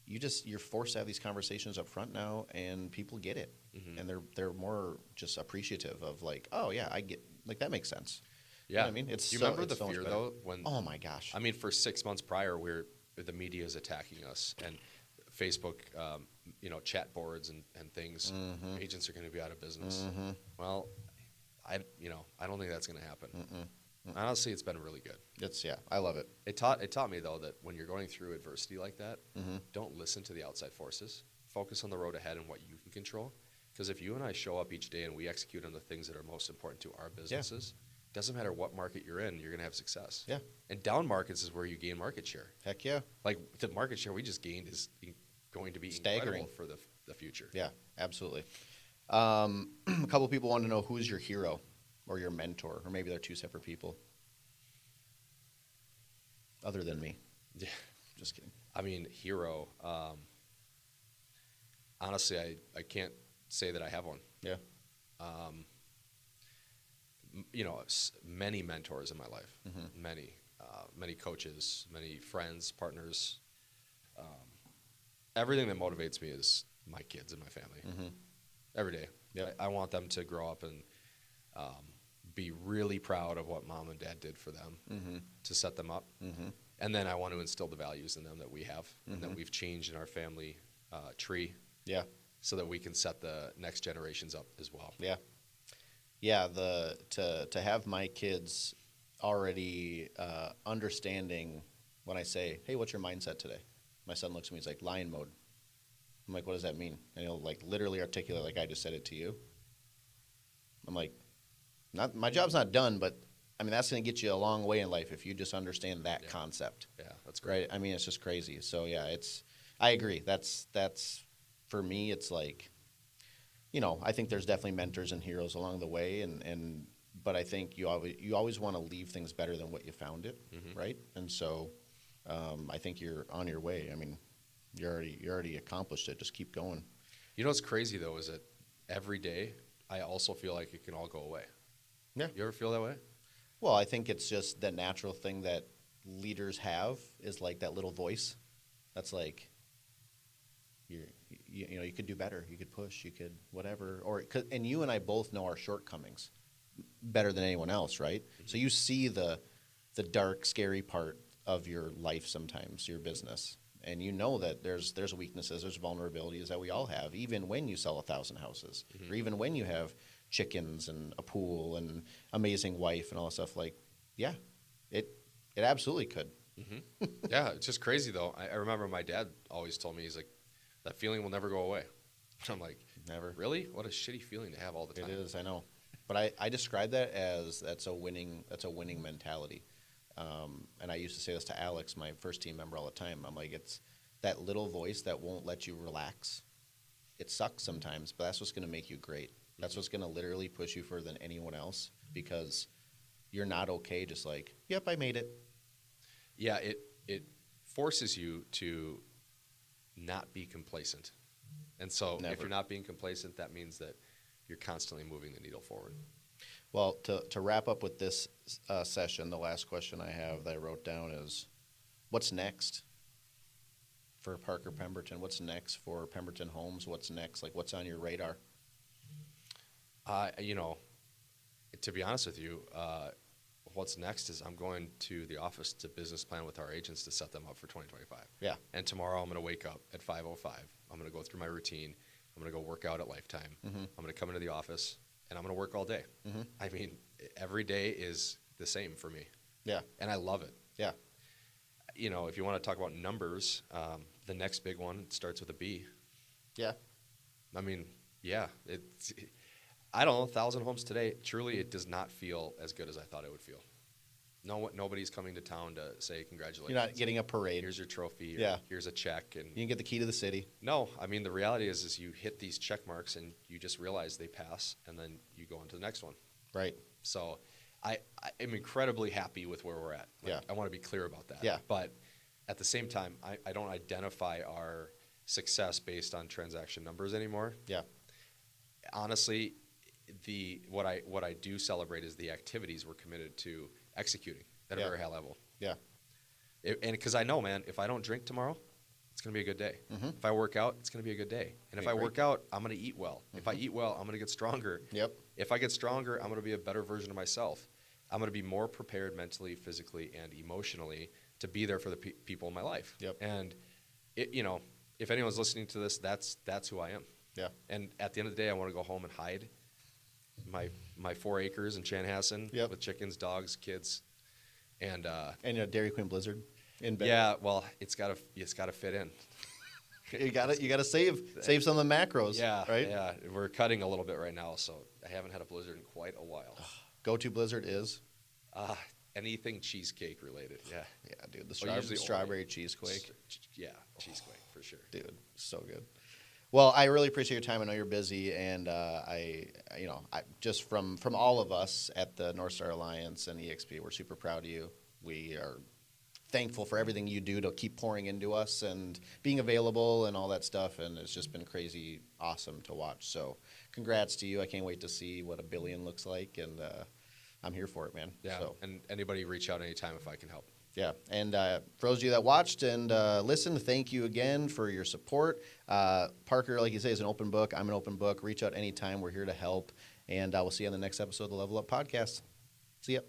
[SPEAKER 1] you're forced to have these conversations up front now, and people get it, and they're more just appreciative of like, oh yeah, I get, like, that makes sense.
[SPEAKER 2] Yeah,
[SPEAKER 1] You know what I mean, it's
[SPEAKER 2] Do you
[SPEAKER 1] so,
[SPEAKER 2] remember
[SPEAKER 1] it's
[SPEAKER 2] the
[SPEAKER 1] so much
[SPEAKER 2] fear
[SPEAKER 1] better.
[SPEAKER 2] though when?
[SPEAKER 1] Oh my gosh.
[SPEAKER 2] I mean, for 6 months prior, the media is attacking us and Facebook, chat boards and things. Agents are going to be out of business. Well, I don't think that's going to happen. Honestly, it's been really good.
[SPEAKER 1] I love it.
[SPEAKER 2] It taught me though that when you're going through adversity like that, don't listen to the outside forces. Focus on the road ahead and what you can control. Because if you and I show up each day and we execute on the things that are most important to our businesses, doesn't matter what market you're in, you're going to have success.
[SPEAKER 1] Yeah.
[SPEAKER 2] And down markets is where you gain market share.
[SPEAKER 1] Heck yeah.
[SPEAKER 2] Like the market share we just gained is going to be
[SPEAKER 1] Staggering
[SPEAKER 2] incredible for the future.
[SPEAKER 1] Yeah, absolutely. A couple people want to know who's your hero or your mentor, or maybe they're two separate people. Other than me.
[SPEAKER 2] Yeah.
[SPEAKER 1] Just kidding.
[SPEAKER 2] I mean, hero. Honestly, I can't say that I have one.
[SPEAKER 1] Yeah.
[SPEAKER 2] Many mentors in my life, many coaches, many friends, partners. Everything that motivates me is my kids and my family. Every day.
[SPEAKER 1] Yep.
[SPEAKER 2] I want them to grow up and be really proud of what mom and dad did for them to set them up. And then I want to instill the values in them that we have and that we've changed in our family tree.
[SPEAKER 1] Yeah.
[SPEAKER 2] So that we can set the next generations up as well.
[SPEAKER 1] Yeah. Yeah. To have my kids already understanding when I say, hey, what's your mindset today? My son looks at me, he's like, lion mode. I'm like, what does that mean? And he'll like literally articulate like I just said it to you. I'm like, not my job's not done, but I mean that's going to get you a long way in life if you just understand that concept.
[SPEAKER 2] Yeah, that's great.
[SPEAKER 1] Right? I mean, it's just crazy. So yeah, I agree. That's for me. It's like, I think there's definitely mentors and heroes along the way, but I think you always want to leave things better than what you found it, right? And so I think you're on your way. I mean, you already accomplished it. Just keep going.
[SPEAKER 2] You know what's crazy though is that every day I also feel like it can all go away.
[SPEAKER 1] Yeah.
[SPEAKER 2] You ever feel that way?
[SPEAKER 1] Well, I think it's just the natural thing that leaders have is like that little voice that's like, you could do better, you could push, you could whatever, and you and I both know our shortcomings better than anyone else, right? So you see the dark, scary part of your life sometimes, your business, and you know that there's weaknesses, there's vulnerabilities that we all have, even when you sell 1,000 houses, or even when you have chickens and a pool and amazing wife and all that stuff. Like, yeah, it absolutely could.
[SPEAKER 2] Yeah, it's just crazy though. I remember my dad always told me, he's like, that feeling will never go away. I'm like,
[SPEAKER 1] never.
[SPEAKER 2] Really? What a shitty feeling to have all the time.
[SPEAKER 1] It is, I know. But I describe that as that's a winning mentality. And I used to say this to Alex, my first team member, all the time. I'm like, it's that little voice that won't let you relax. It sucks sometimes, but that's what's going to make you great. That's what's going to literally push you further than anyone else, because you're not okay just like, yep, I made it.
[SPEAKER 2] Yeah, it forces you to not be complacent. And so if you're not being complacent, that means that you're constantly moving the needle forward.
[SPEAKER 1] Well, to wrap up with this session, the last question I have that I wrote down is, what's next for Parker Pemberton? What's next for Pemberton Homes? What's next? Like, what's on your radar?
[SPEAKER 2] To be honest with you, what's next is I'm going to the office to business plan with our agents to set them up for 2025.
[SPEAKER 1] Yeah.
[SPEAKER 2] And tomorrow I'm going to wake up at 5:05. I'm going to go through my routine. I'm going to go work out at Lifetime. I'm going to come into the office, and I'm going to work all day. I mean, every day is the same for me.
[SPEAKER 1] Yeah.
[SPEAKER 2] And I love it.
[SPEAKER 1] Yeah.
[SPEAKER 2] If you want to talk about numbers, the next big one starts with a B.
[SPEAKER 1] Yeah.
[SPEAKER 2] I mean, yeah. I don't know, 1,000 homes today, truly it does not feel as good as I thought it would feel. Nobody's coming to town to say congratulations.
[SPEAKER 1] You're not getting a parade.
[SPEAKER 2] Here's your trophy.
[SPEAKER 1] Yeah.
[SPEAKER 2] Here's a check. And
[SPEAKER 1] you can get the key to the city.
[SPEAKER 2] No, I mean, the reality is you hit these check marks and you just realize they pass, and then you go on to the next one.
[SPEAKER 1] Right.
[SPEAKER 2] So I am incredibly happy with where we're at.
[SPEAKER 1] Yeah.
[SPEAKER 2] I want to be clear about that.
[SPEAKER 1] Yeah.
[SPEAKER 2] But at the same time, I don't identify our success based on transaction numbers anymore.
[SPEAKER 1] Yeah.
[SPEAKER 2] Honestly, what I do celebrate is the activities we're committed to executing at a very high level.
[SPEAKER 1] Yeah.
[SPEAKER 2] And because I know, man, if I don't drink tomorrow, it's going to be a good day. If I work out, it's going to be a good day. And if I work out, I'm going to eat well. If I eat well, I'm going to get stronger.
[SPEAKER 1] Yep.
[SPEAKER 2] If I get stronger, I'm going to be a better version of myself. I'm going to be more prepared mentally, physically, and emotionally to be there for the people in my life.
[SPEAKER 1] Yep.
[SPEAKER 2] And if anyone's listening to this, that's who I am.
[SPEAKER 1] Yeah.
[SPEAKER 2] And at the end of the day, I want to go home and hide my 4 acres in Chanhassen with chickens, dogs, kids, and
[SPEAKER 1] a Dairy Queen Blizzard in bed.
[SPEAKER 2] Yeah, well, it's got to fit in.
[SPEAKER 1] you got to save some of the macros.
[SPEAKER 2] Yeah,
[SPEAKER 1] right.
[SPEAKER 2] Yeah, we're cutting a little bit right now, so I haven't had a blizzard in quite a while.
[SPEAKER 1] Go-to blizzard is
[SPEAKER 2] anything cheesecake related. Yeah,
[SPEAKER 1] yeah, dude. The strawberry cheesecake.
[SPEAKER 2] Yeah, cheesecake for sure,
[SPEAKER 1] dude. So good. Well, I really appreciate your time. I know you're busy, and I just from all of us at the North Star Alliance and eXp, we're super proud of you. We are thankful for everything you do to keep pouring into us and being available and all that stuff, and it's just been crazy awesome to watch. So congrats to you. I can't wait to see what $1 billion looks like, and I'm here for it, man.
[SPEAKER 2] Yeah,
[SPEAKER 1] so.
[SPEAKER 2] And anybody reach out anytime if I can help.
[SPEAKER 1] Yeah, and for those of you that watched and listened, thank you again for your support. Parker, like you say, is an open book. I'm an open book. Reach out anytime. We're here to help. And we'll see you on the next episode of the Level Up Podcast. See ya.